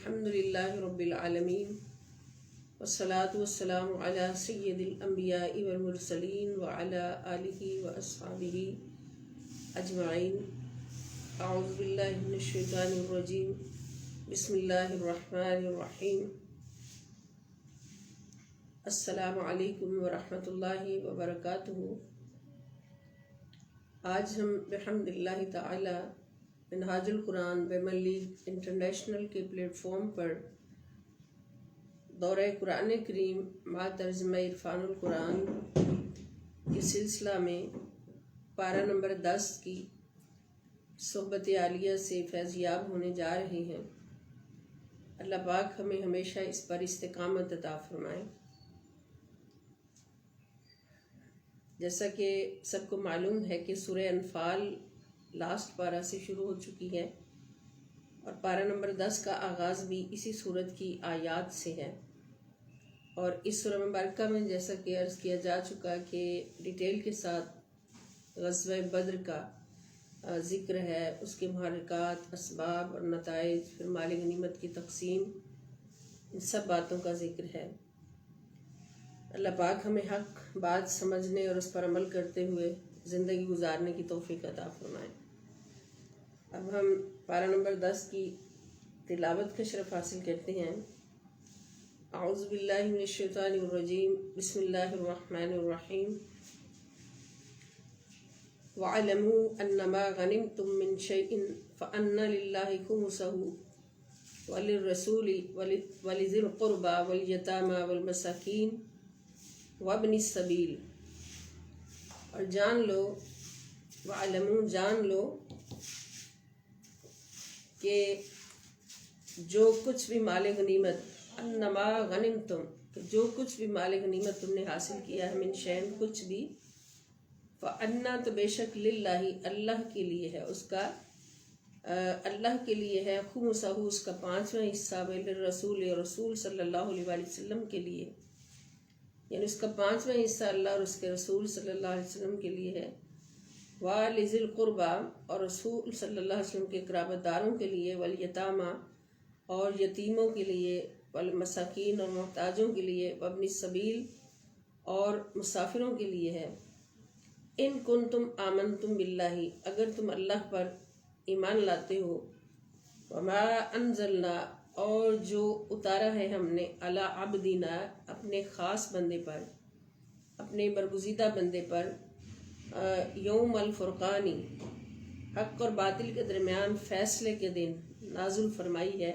الحمدللہ رب العالمین والصلاة والسلام علی سید الانبیاء والمرسلین وعلی آلہ واصحابہ اجمعین۔ اعوذ باللہ من الشیطان الرجیم، بسم اللہ الرحمن الرحیم۔ السلام علیکم ورحمۃ اللہ وبرکاتہ۔ آج ہم بحمد اللہ تعالی منہاج القرآن ویمن لیگ انٹرنیشنل کے پلیٹ فارم پر دورہ قرآن کریم مع ترجمہ عرفان القرآن کے سلسلہ میں پارہ نمبر 10 کی صحبت عالیہ سے فیضیاب ہونے جا رہے ہیں۔ اللہ پاک ہمیں ہمیشہ اس پر استقامت عطا فرمائے۔ جیسا کہ سب کو معلوم ہے کہ سورہ انفال لاسٹ پارہ سے شروع ہو چکی ہے اور پارہ نمبر 10 کا آغاز بھی اسی صورت کی آیات سے ہے، اور اس سورہ مبارکہ میں جیسا کہ عرض کیا جا چکا کہ ڈیٹیل کے ساتھ غزوہ بدر کا ذکر ہے، اس کے محرکات، اسباب اور نتائج، پھر مال غنیمت کی تقسیم، ان سب باتوں کا ذکر ہے۔ اللہ پاک ہمیں حق بات سمجھنے اور اس پر عمل کرتے ہوئے زندگی گزارنے کی توفیق عطا فرمائے۔ اب ہم پارہ نمبر 10 کی تلاوت کا شرف حاصل کرتے ہیں۔ اعوذ باللہ من الشیطان الرجیم، بسم اللہ الرحمن الرحیم۔ وَاعْلَمُوا أَنَّمَا غَنِمْتُم مِّن شَيْءٍ فَأَنَّ لِلَّهِ خُمُسَهُ وَلِلرَّسُولِ وَلِذِي الْقُرْبَى وَالْيَتَامَى وَالْمَسَاكِينِ وَابْنِ السَّبِيلِ، اور جان لو، وَاعْلَمُوا جان لو کہ جو کچھ بھی مال غنیمت، انما غنمتم، کہ جو کچھ بھی مال غنیمت تم نے حاصل کیا ہے، من شین کچھ بھی، فانا تو بے شک للہ اللہ کے لیے ہے، اس کا اللہ کے لیے ہے، خمسہ اس کا 5واں حصہ، للرسول رسول صلی اللہ علیہ وآلہ وسلم کے لیے، یعنی اس کا 5واں حصہ اللہ اور اس کے رسول صلی اللہ علیہ وسلم کے لیے ہے، وَلِذِي الْقُرْبَى اور رسول صلی اللہ علیہ وسلم کے قرابت داروں کے لیے، وَالْيَتَامَى اور یتیموں کے لیے، وَالْمَسَاكِينَ اور محتاجوں کے لیے، وَابْنِ السَّبِيلِ اور مسافروں کے لیے ہے۔ ان کنتم آمنتم باللہ، اگر تم اللہ پر ایمان لاتے ہو، وما انزلنا اور جو اتارا ہے ہم نے، علی عبدنا اپنے خاص بندے پر، اپنے برگزیدہ بندے پر، یوم الفرقانی حق اور باطل کے درمیان فیصلے کے دن نازل فرمائی ہے،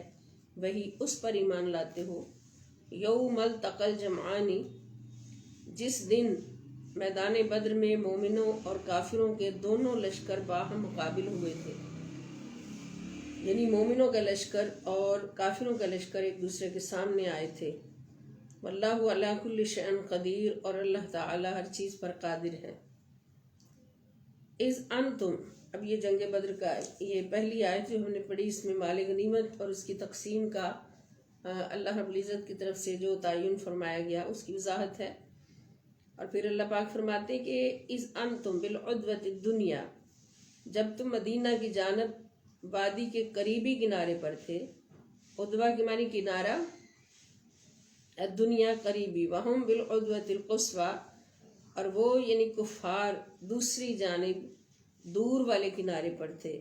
وہی اس پر ایمان لاتے ہو۔ یوم التقى الجمعانی جس دن میدان بدر میں مومنوں اور کافروں کے دونوں لشکر باہم مقابل ہوئے تھے، یعنی مومنوں کا لشکر اور کافروں کا لشکر ایک دوسرے کے سامنے آئے تھے۔ واللہ علی کل شیء قدیر اور اللہ تعالی ہر چیز پر قادر ہے۔ اذ انتم، اب یہ جنگ بدر کا یہ پہلی آیت جو ہم نے پڑھی، اس میں مال غنیمت اور اس کی تقسیم کا اللہ رب العزت کی طرف سے جو تعین فرمایا گیا اس کی وضاحت ہے، اور پھر اللہ پاک فرماتے کہ اذ انتم بالعدوۃ الدنیا، جب تم مدینہ کی جانب وادی کے قریبی کنارے پر تھے، عدوہ کے معنی کنارہ، الدنیا قریبی، وہم بالعدوۃ القصویٰ اور وہ یعنی کفار دوسری جانب دور والے کنارے پر تھے،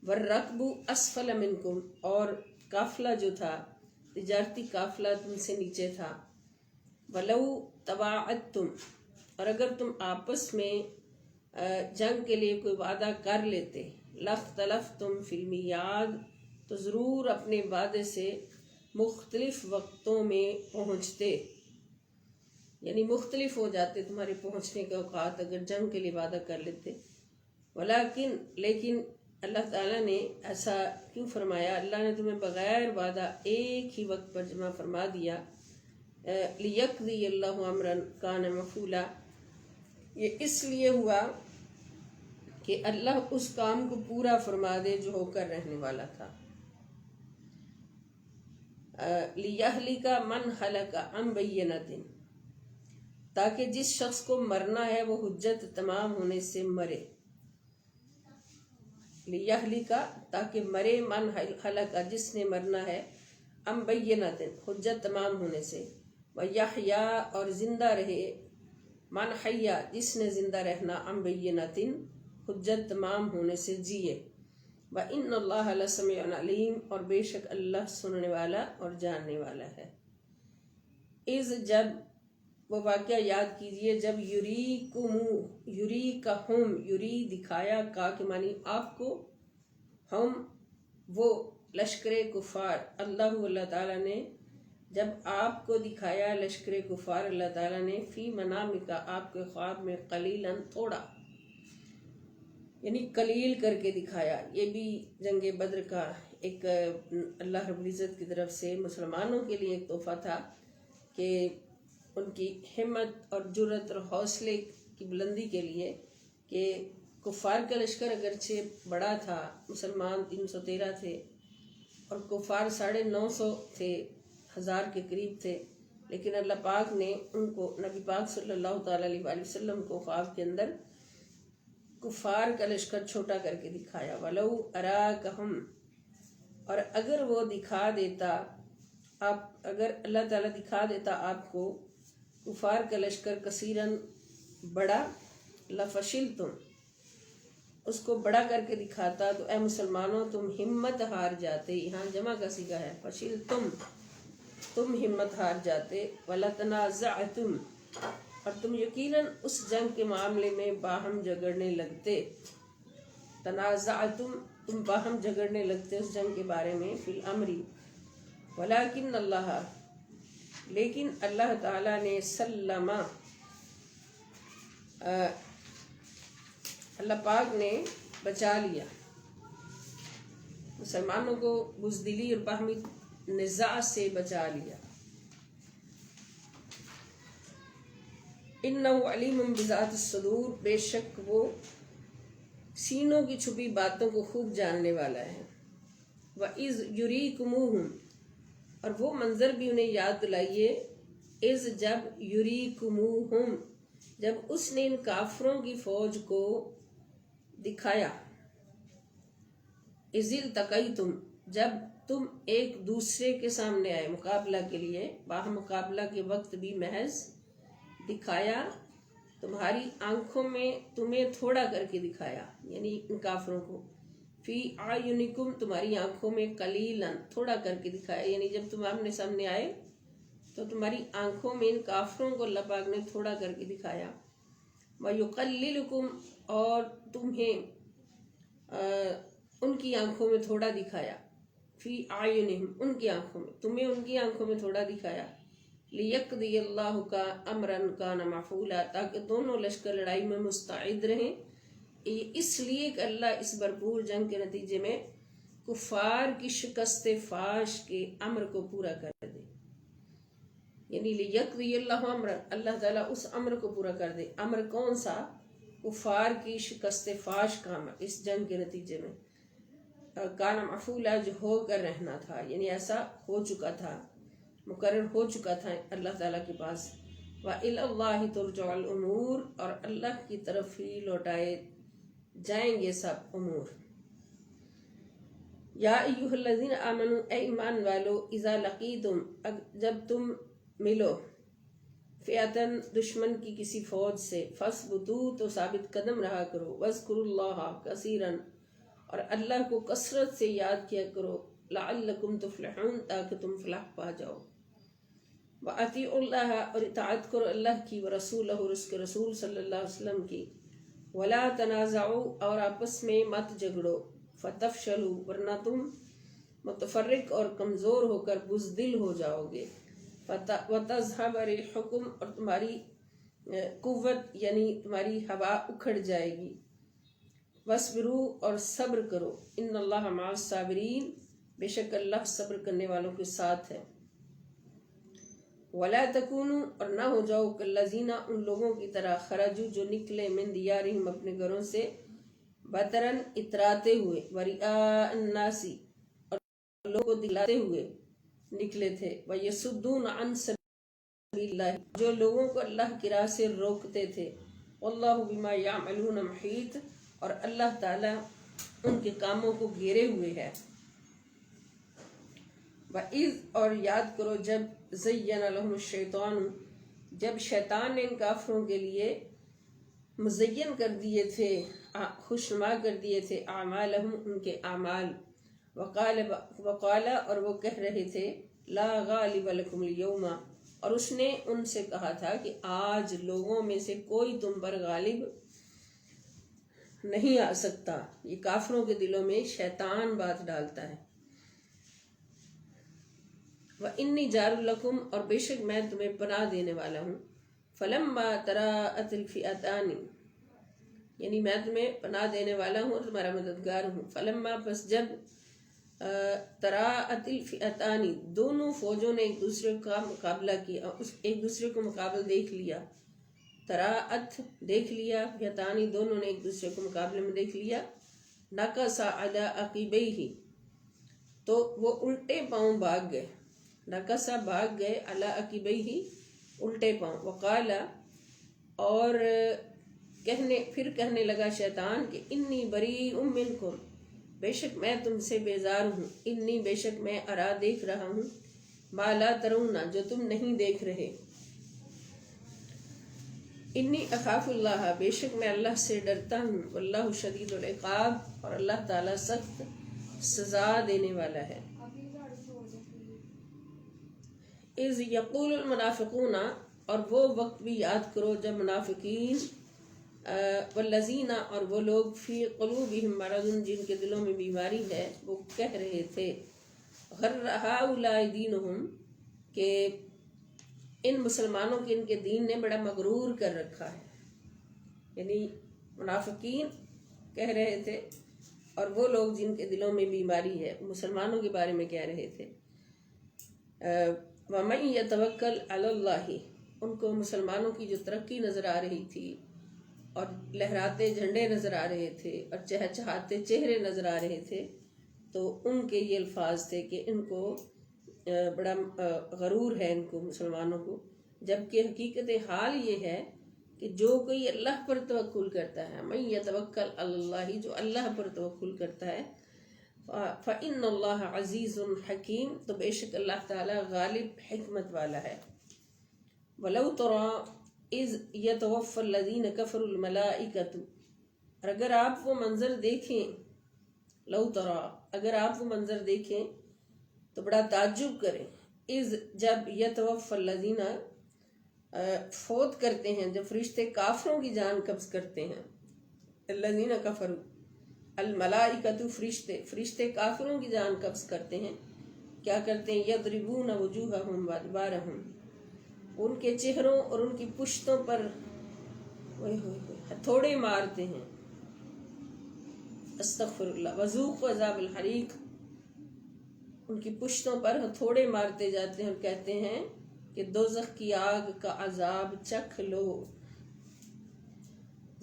والرکب اسفل منکم اور قافلہ جو تھا تجارتی قافلہ تم سے نیچے تھا، ولو تواعدتم اور اگر تم آپس میں جنگ کے لیے کوئی وعدہ کر لیتے، لاختلفتم فی المیعاد تو ضرور اپنے وعدے سے مختلف وقتوں میں پہنچتے، یعنی مختلف ہو جاتے تمہارے پہنچنے کے اوقات اگر جنگ کے لیے وعدہ کر لیتے۔ لیکن اللہ تعالیٰ نے ایسا کیوں فرمایا؟ اللہ نے تمہیں بغیر وعدہ ایک ہی وقت پر جمع فرما دیا، لِيَقْضِيَ اللَّهُ أَمْرًا كَانَ مَفْعُولًا، یہ اس لیے ہوا کہ اللہ اس کام کو پورا فرما دے جو ہو کر رہنے والا تھا۔ لِيَهْلِكَ مَنْ هَلَكَ عَنْ بَيِّنَةٍ، تاکہ جس شخص کو مرنا ہے وہ حجت تمام ہونے سے مرے، لِيَهْلِكَ تاکہ مرے، من ہلاک جس نے مرنا ہے، ام بینات حجت تمام ہونے سے، ویحیا اور زندہ رہے من حیا جس نے زندہ رہنا ام بینات حجت تمام ہونے سے جیے، وَإِنَّ اللَّهَ لَسَمِيعٌ عَلِيمٌ اور بے شک اللہ سننے والا اور جاننے والا ہے۔ اذ جب وہ واقعہ یاد کیجئے جب یریکہم یری دکھایا کا کے معنی آپ کو، ہم وہ لشکر کفار اللہ تعالیٰ نے جب آپ کو دکھایا لشکر کفار اللہ تعالیٰ نے فی منامکا آپ کے خواب میں قلیلاً تھوڑا، یعنی قلیل کر کے دکھایا۔ یہ بھی جنگ بدر کا ایک اللہ رب العزت کی طرف سے مسلمانوں کے لیے ایک تحفہ تھا کہ ان کی ہمت اور جرت اور حوصلے کی بلندی کے لیے کہ کفار کا لشکر اگرچہ بڑا تھا، مسلمان 313 تھے اور کفار 950 تھے، 1000 کے قریب تھے، لیکن اللہ پاک نے ان کو نبی پاک صلی اللہ تعالیٰ علیہ وآلہ وسلم کو خواب کے اندر کفار کا لشکر چھوٹا کر کے دکھایا۔ وَلَوْ أَرَاكَهُمْ اور اگر وہ دکھا دیتا آپ، اگر اللہ تعالیٰ دکھا دیتا آپ کو کفار کا لشکر کثیراً بڑا، لَفَشِلْتُمْ اس کو بڑا کر کے دکھاتا تو اے مسلمانوں تم ہمت ہار جاتے، یہاں جمع کا صیغہ ہے فَشِلْتُمْ تم ہمت ہار جاتے، وَلَتَنَازَعْتُمْ اور تم یقیناً اس جنگ کے معاملے میں باہم جھگڑنے لگتے، تنازعتم تم باہم جھگڑنے لگتے اس جنگ کے بارے میں فی الامر، ولیکن اللہ لیکن اللہ تعالیٰ نے سلم اللہ پاک نے بچا لیا مسلمانوں کو بزدلی اور باہمی نزاع سے بچا لیا۔ انہ علیم بذات الصدور بے شک وہ سینوں کی چھپی باتوں کو خوب جاننے والا ہے۔ وَإِذْ يُرِيكُمُوهُمْ اور وہ منظر بھی انہیں یاد دلائیے، اذ جب یریکموہم جب اس نے ان کافروں کی فوج کو دکھایا، اذ التقیتم جب تم ایک دوسرے کے سامنے آئے مقابلہ کے لیے، باہم مقابلہ کے وقت بھی محض دکھایا تمہاری آنکھوں میں، تمہیں تھوڑا کر کے دکھایا یعنی ان کافروں کو، فی اعینکم تمہاری آنکھوں میں قلیلاً تھوڑا کر کے دکھایا، یعنی جب تم آمنے سامنے آئے تو تمہاری آنکھوں میں ان کافروں کو اللہ پاک نے تھوڑا کر کے دکھایا، وَيُقَلِّلُكُمْ اور تمہیں ان کی آنکھوں میں تھوڑا دکھایا، فی اعینہم ان کی آنکھوں میں، تمہیں ان کی آنکھوں میں تھوڑا دکھایا، لِيَقْضِيَ اللَّهُ کا أَمْرًا كَانَ مَفْعُولًا تاکہ دونوں لشکر لڑائی میں مستعد رہیں، اس لیے کہ اللہ اس بھرپور جنگ کے نتیجے میں کفار کی شکست فاش کے امر کو پورا کر دے، یعنی لِيَقْضِيَ اللَّهُ أَمْرًا اللہ تعالیٰ اس امر کو پورا کر دے۔ امر کون سا؟ کفار کی شکست فاش کا امر اس جنگ کے نتیجے میں، کان مفعولا جو ہو کر رہنا تھا، یعنی ایسا ہو چکا تھا، مقرر ہو چکا تھا اللہ تعالیٰ کے پاس۔ وَإِلَى اللَّهِ تُرْجَعُ الْأُمُورُ اور اللہ کی طرف ہی لوٹائے جائیں گے سب امور۔ یا ایھا الذین آمنوا اے ایمان والو، اذا لقیتم جب تم ملو، فئۃً دشمن کی کسی فوج سے، فاثبتوا تو ثابت قدم رہا کرو، واذکروا اللہ کثیرا اور اللہ کو کثرت سے یاد کیا کرو، لعلکم تفلحون تاکہ تم فلاح پا جاؤ، وَأَطِیعُوا اللہ اور اطاعت کرو اللہ کی، ورسولہ اور اس کے رسول صلی اللہ علیہ وسلم کی، وَلَا تَنَازَعُوا اور آپس میں مت جھگڑو، فَتَفْشَلُوا ورنہ تم متفرق اور کمزور ہو کر بزدل ہو جاؤ گے، وَتَذْهَبَ رِيحُكُمْ اور تمہاری قوت یعنی تمہاری ہوا اکھڑ جائے گی، وَاصْبِرُوا اور صبر کرو، ان اللہ مع الصابرین بے شک اللہ صبر کرنے والوں کے ساتھ ہے، وَلَا تَكُونُوا اور نہ ہو جاؤ كَالَّذِينَ ان لوگوں کی طرح خرجوا جو نکلے من دیارہم اپنے گھروں سے، بطراً اتراتے ہوئے، وَرِئَاءَ النَّاسِ اور لوگوں کو دکھلاتے ہوئے نکلے تھے، وَيَصُدُّونَ عَنْ سَبِيلِ اللَّهِ جو لوگوں کو اللہ کی راہ سے روکتے تھے، وَاللَّهُ بِمَا يَعْمَلُونَ مُحِيطٌ اور اللہ تعالیٰ ان کے کاموں کو گھیرے ہوئے ہے۔ وَإِذْ اور یاد کرو جب زَيَّنَ لَهُمُ الشَّيْطَانُ جب شیطان نے ان کافروں کے لیے مزین کر دیے تھے، خوشنما کر دیے تھے اعمالہم ان کے اعمال، وقال اور وہ کہہ رہے تھے لا غالب لکم اليوم، اور اس نے ان سے کہا تھا کہ آج لوگوں میں سے کوئی تم پر غالب نہیں آ سکتا۔ یہ کافروں کے دلوں میں شیطان بات ڈالتا ہے۔ وَإِنِّي جَارٌ لَكُمْ اور بے شک میں تمہیں پناہ دینے والا ہوں۔ فَلَمَّا تَرَاءَتِ الْفِئَتَانِ یعنی میں تمہیں پناہ دینے والا ہوں اور تمہارا مددگار ہوں۔ فَلَمَّا پس جب تَرَاءَتِ الْفِئَتَانِ دونوں فوجوں نے ایک دوسرے کا مقابلہ کیا، ایک دوسرے کو مقابل دیکھ لیا، تراءت دیکھ لیا، فئتانی دونوں نے ایک دوسرے کو مقابلے میں دیکھ لیا، نَكَسَ عَلَىٰ عَقِبَيْهِ تو وہ الٹے پاؤں بھاگ گئے، نَكَسَ بھاگ گئے، عَلَىٰ عَقِبَيْهِ الٹے پاؤں، وقال اور پھر کہنے لگا شیطان کہ انی بریء منکم بے شک میں تم سے بیزار ہوں، انی بے شک میں ارا دیکھ رہا ہوں، ما لا ترون جو تم نہیں دیکھ رہے، انی اخاف اللہ بے شک میں اللہ سے ڈرتا ہوں، واللہ شدید العقاب اور اللہ تعالیٰ سخت سزا دینے والا ہے۔ اذ یقول المنافقون اور وہ وقت بھی یاد کرو جب منافقین والذین اور وہ لوگ فی قلوبہم مرض جن کے دلوں میں بیماری ہے، وہ کہہ رہے تھے غر ہؤلاء دینہم کہ ان مسلمانوں کے ان کے دین نے بڑا مغرور کر رکھا ہے، یعنی منافقین کہہ رہے تھے اور وہ لوگ جن کے دلوں میں بیماری ہے مسلمانوں کے بارے میں کہہ رہے تھے، وَمَن يَتَوَكَّلْ عَلَى اللَّهِ ان کو مسلمانوں کی جو ترقی نظر آ رہی تھی اور لہراتے جھنڈے نظر آ رہے تھے اور چہچہاتے چہرے نظر آ رہے تھے، تو ان کے یہ الفاظ تھے کہ ان کو بڑا غرور ہے ان کو مسلمانوں کو، جبکہ حقیقت حال یہ ہے کہ جو کوئی اللہ پر توکل کرتا ہے، من یتوکل علی اللہ جو اللہ پر توکل کرتا ہے، فإن اللہ عزیز حکیم تو بے شک اللہ تعالیٰ غالب حکمت والا ہے۔ ولو تری اذ یتوفی الذین کفروا الملائکۃ اور اگر آپ وہ منظر دیکھیں، لو تری اگر آپ وہ منظر دیکھیں تو بڑا تعجب کریں، اذ جب یتوفی الذین فوت کرتے ہیں، جب فرشتے کافروں کی جان قبض کرتے ہیں، الذین کفروا الملائکۃ فرشتے کافروں کی جان قبض کرتے ہیں، کیا کرتے ہیں یضربون وجوہہم وادبارہم ان کے چہروں اور ان کی پشتوں پر ہتھوڑے مارتے ہیں، استغفر اللہ، وذوقوا عذاب الحریق ان کی پشتوں پر ہتھوڑے مارتے جاتے ہیں اور کہتے ہیں کہ دوزخ کی آگ کا عذاب چکھ لو،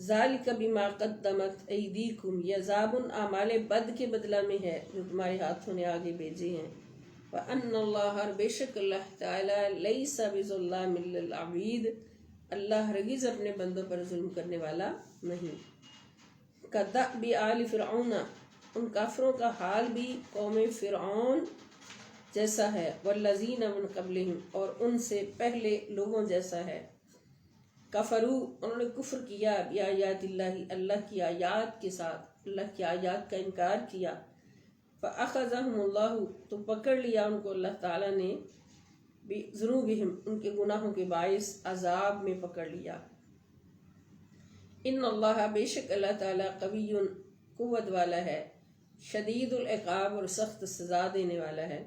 ذالک بما قدمت ایدیکم یہ عذاب ان اعمال بد کے بدلہ میں ہے جو تمہارے ہاتھوں نے آگے بھیجے ہیں، وَأَنَّ اللَّهَ اور بے شک اللہ تعالیٰ لَيْسَ بِظَلَّامٍ لِّلْعَبِيدِ اللہ ہرگز اپنے بندوں پر ظلم کرنے والا نہیں۔ كَدَأْبِ آلِ فرعون ان کافروں کا حال بھی قوم فرعون جیسا ہے، وَالَّذِينَ مِن قَبْلِهِمْ اور ان سے پہلے لوگوں جیسا ہے، کفروا انہوں نے کفر کیا بآیات اللہ اللہ کی آیات کے ساتھ، اللہ کی آیات کا انکار کیا، فَأَخَذَهُمُ اللَّهُ تو پکڑ لیا ان کو اللہ تعالیٰ نے، بِذُنُوبِهِمْ ان کے گناہوں کے باعث عذاب میں پکڑ لیا۔ ان اللہ بے شک اللہ تعالیٰ قوی قوت والا ہے، شدید العقاب اور سخت سزا دینے والا ہے۔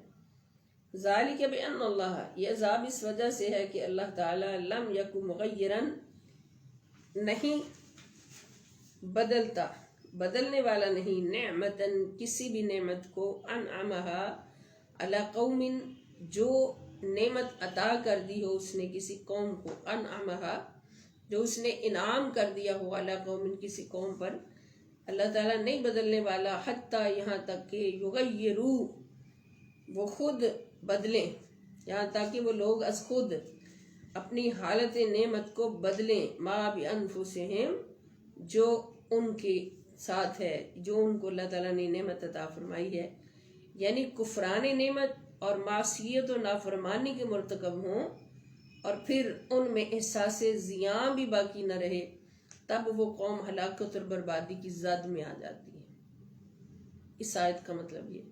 ذالک بأن اللہ یہ عذاب اس وجہ سے ہے کہ اللہ تعالیٰ لم یک مغیرا نہیں بدلنے والا نہیں، نعمتاً کسی بھی نعمت کو، انعمها علی قوم جو نعمت عطا کر دی ہو اس نے کسی قوم کو، انعمها جو اس نے انعام کر دیا ہو، علی قوم کسی قوم پر، اللہ تعالیٰ نہیں بدلنے والا، حتیٰ یہاں تک کہ یغیروا وہ خود بدلیں، یہاں تک کہ وہ لوگ از خود اپنی حالت نعمت کو بدلیں، ما بانفسہم جو ان کے ساتھ ہے، جو ان کو اللہ تعالیٰ نے نعمت عطا فرمائی ہے، یعنی کفران نعمت اور معصیت و نافرمانی کے مرتکب ہوں اور پھر ان میں احساس زیاں بھی باقی نہ رہے، تب وہ قوم ہلاکت اور بربادی کی زد میں آ جاتی ہے۔ اس آیت کا مطلب یہ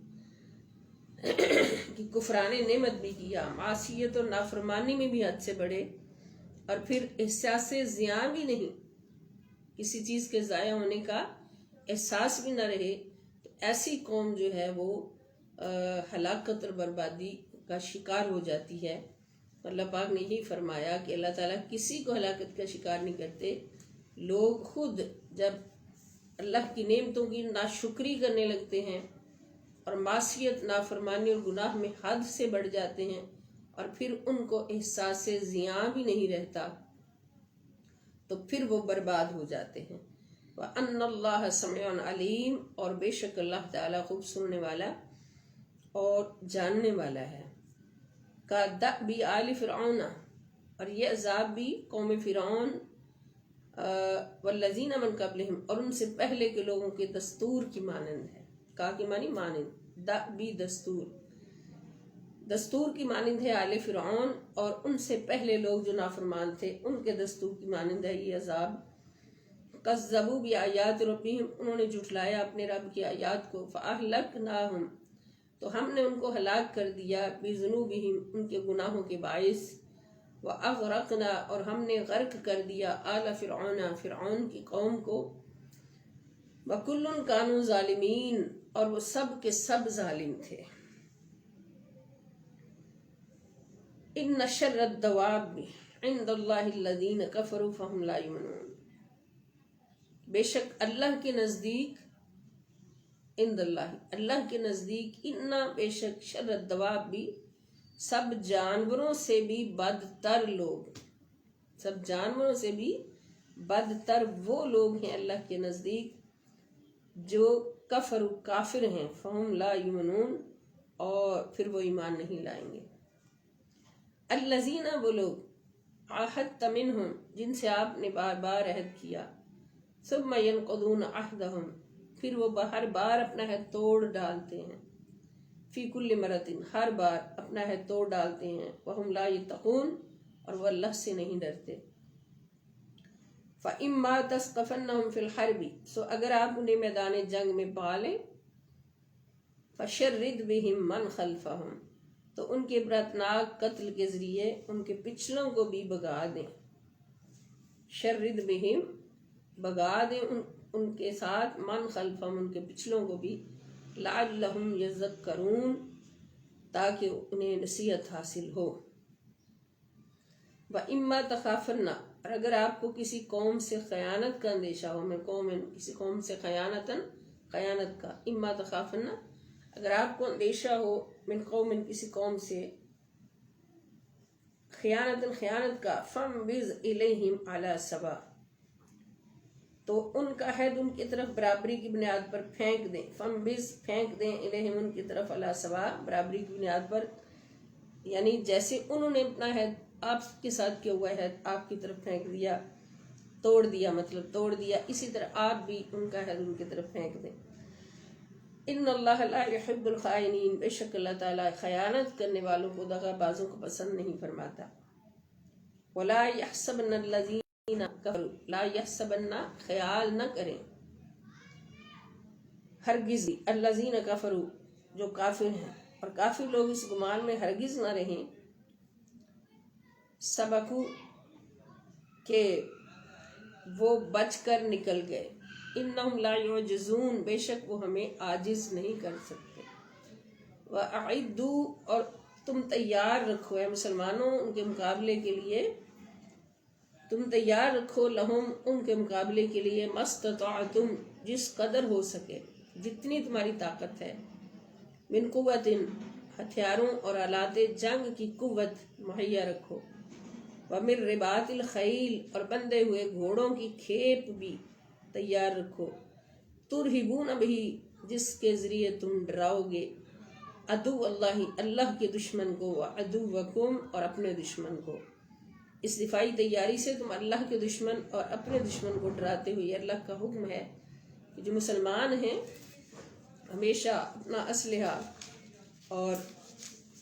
کہ کفران نعمت بھی کیا، معصیت اور نافرمانی میں بھی حد سے بڑھے، اور پھر احساس زیاں بھی نہیں، کسی چیز کے ضائع ہونے کا احساس بھی نہ رہے، تو ایسی قوم جو ہے وہ ہلاکت اور بربادی کا شکار ہو جاتی ہے۔ اللہ پاک نے یہی فرمایا کہ اللہ تعالیٰ کسی کو ہلاکت کا شکار نہیں کرتے، لوگ خود جب اللہ کی نعمتوں کی ناشکری کرنے لگتے ہیں اور معصیت، نافرمانی اور گناہ میں حد سے بڑھ جاتے ہیں، اور پھر ان کو احساس زیاں بھی نہیں رہتا، تو پھر وہ برباد ہو جاتے ہیں۔ وَأَنَّ اللَّهَ سَمِيعٌ عَلِيمٌ، اور بے شک اللہ تعالیٰ خوب سننے والا اور جاننے والا ہے۔ كَدَأْبِ آلِ فرعون، اور یہ عذاب بھی قوم فرعون وَالَّذِينَ مِن قَبْلِهِمْ، اور ان سے پہلے کے لوگوں کے دستور کی مانند ہے۔ کا کی معنی مانند، دأبی دستور، دستور کی مانند ہے آل فرعون اور ان سے پہلے لوگ جو نافرمان تھے ان کے دستور کی مانند ہے یہ عذاب۔ کذبوا بآیات ربہم، انہوں نے جھٹلایا اپنے رب کی آیات کو، فأہلکناہم، تو ہم نے ان کو ہلاک کر دیا، بذنوبہم، ان کے گناہوں کے باعث، وأغرقنا، اور ہم نے غرق کر دیا، آل فرعون، فرعون کی قوم کو، وکل کانوا ظالمین، اور وہ سب کے سب ظالم تھے۔ ان شر الدواب عند اللہ الذین کفروا فہم لا یؤمنون، بے شک اللہ کے نزدیک، عند اللہ، اللہ کے نزدیک، انا، بے شک، شر الدواب بھی، سب جانوروں سے بھی بدتر لوگ، سب جانوروں سے بھی بدتر وہ لوگ ہیں اللہ کے نزدیک جو کفر، کافر ہیں، فہم لا یؤمنون، اور پھر وہ ایمان نہیں لائیں گے۔ الذین، وہ لوگ، عاہدت منہم، جن سے آپ نے بار بار عہد کیا، ثم ینقضون عہدہم، پھر وہ ہر بار اپنا عہد توڑ ڈالتے ہیں، فی کل مرۃ، ہر بار اپنا عہد توڑ ڈالتے ہیں، وہم لا یتقون، اور وہ اللہ سے نہیں ڈرتے۔ فَإِمَّا تَثْقَفَنَّهُمْ فِي الْحَرْبِ، سو اگر آپ انہیں میدان جنگ میں پا لیں، فَشَرِّدْ بِهِمْ مَنْ خَلْفَهُمْ، تو ان کے عبرتناک قتل کے ذریعے ان کے پچھلوں کو بھی بگا دیں، شرد بہم، بگا دیں ان کے ساتھ، من خلفہم، ان کے پچھلوں کو بھی، لعلہم یذکرون، تاکہ انہیں نصیحت حاصل ہو۔ وَإِمَّا تَخَافَنَّ، اور اگر آپ کو کسی قوم سے خیانت کا اندیشہ ہو، میں قوم، کسی قوم سے خیانت کا، اما تخافن، اگر آپ کو اندیشہ ہو، من قوم، کسی قوم سے، خیانت کا، فَانبِذْ إِلَيْهِمْ عَلَى سَوَاءٍ، تو ان کا عہد ان کی طرف برابری کی بنیاد پر پھینک دیں، فَانبِذْ، پھینک دیں، إِلَيْهِمْ، ان کی طرف، عَلَى سَوَاءٍ، برابری کی بنیاد پر، یعنی جیسے انہوں نے اپنا عہد آپ کے ساتھ کیا ہوا ہے آپ کی طرف پھینک دیا، توڑ دیا، مطلب توڑ دیا، اسی طرح آپ بھی ان کا عہد ان کی طرف پھینک دیں۔ ان اللہ لا يحب الخائنین، بے شک اللہ تعالیٰ خیانت کرنے والوں کو، دغا بازوں کو پسند نہیں فرماتا۔ ولا يحسبن الذین کفروا، لا يحسبن، خیال نہ کریں، ہرگز، الذین کفروا، جو کافر ہیں، اور کافر لوگ اس گمان میں ہرگز نہ رہیں، سبقو، کہ وہ بچ کر نکل گئے، انہم لا یعجزون، بے شک وہ ہمیں عاجز نہیں کر سکتے۔ وَأَعِدُّوا، اور تم تیار رکھو اے مسلمانوں ان کے مقابلے کے لیے، تم تیار رکھو، لہم، ان کے مقابلے کے لیے، مَسْتَطَعْتُمْ، جس قدر ہو سکے، جتنی تمہاری طاقت ہے، من قوت، ہتھیاروں اور آلات جنگ کی قوت مہیا رکھو، وَمِن رِبَاطِ الْخَیل، اور بندھے ہوئے گھوڑوں کی کھیپ بھی تیار رکھو، تُرْہِبُونَ بِهِ، جس کے ذریعے تم ڈراؤ گے، عدو اللہ، اللہ کے دشمن کو، وعدوکم، اور اپنے دشمن کو۔ اس دفاعی تیاری سے تم اللہ کے دشمن اور اپنے دشمن کو ڈراتے ہوئے، اللہ کا حکم ہے کہ جو مسلمان ہیں ہمیشہ اپنا اسلحہ اور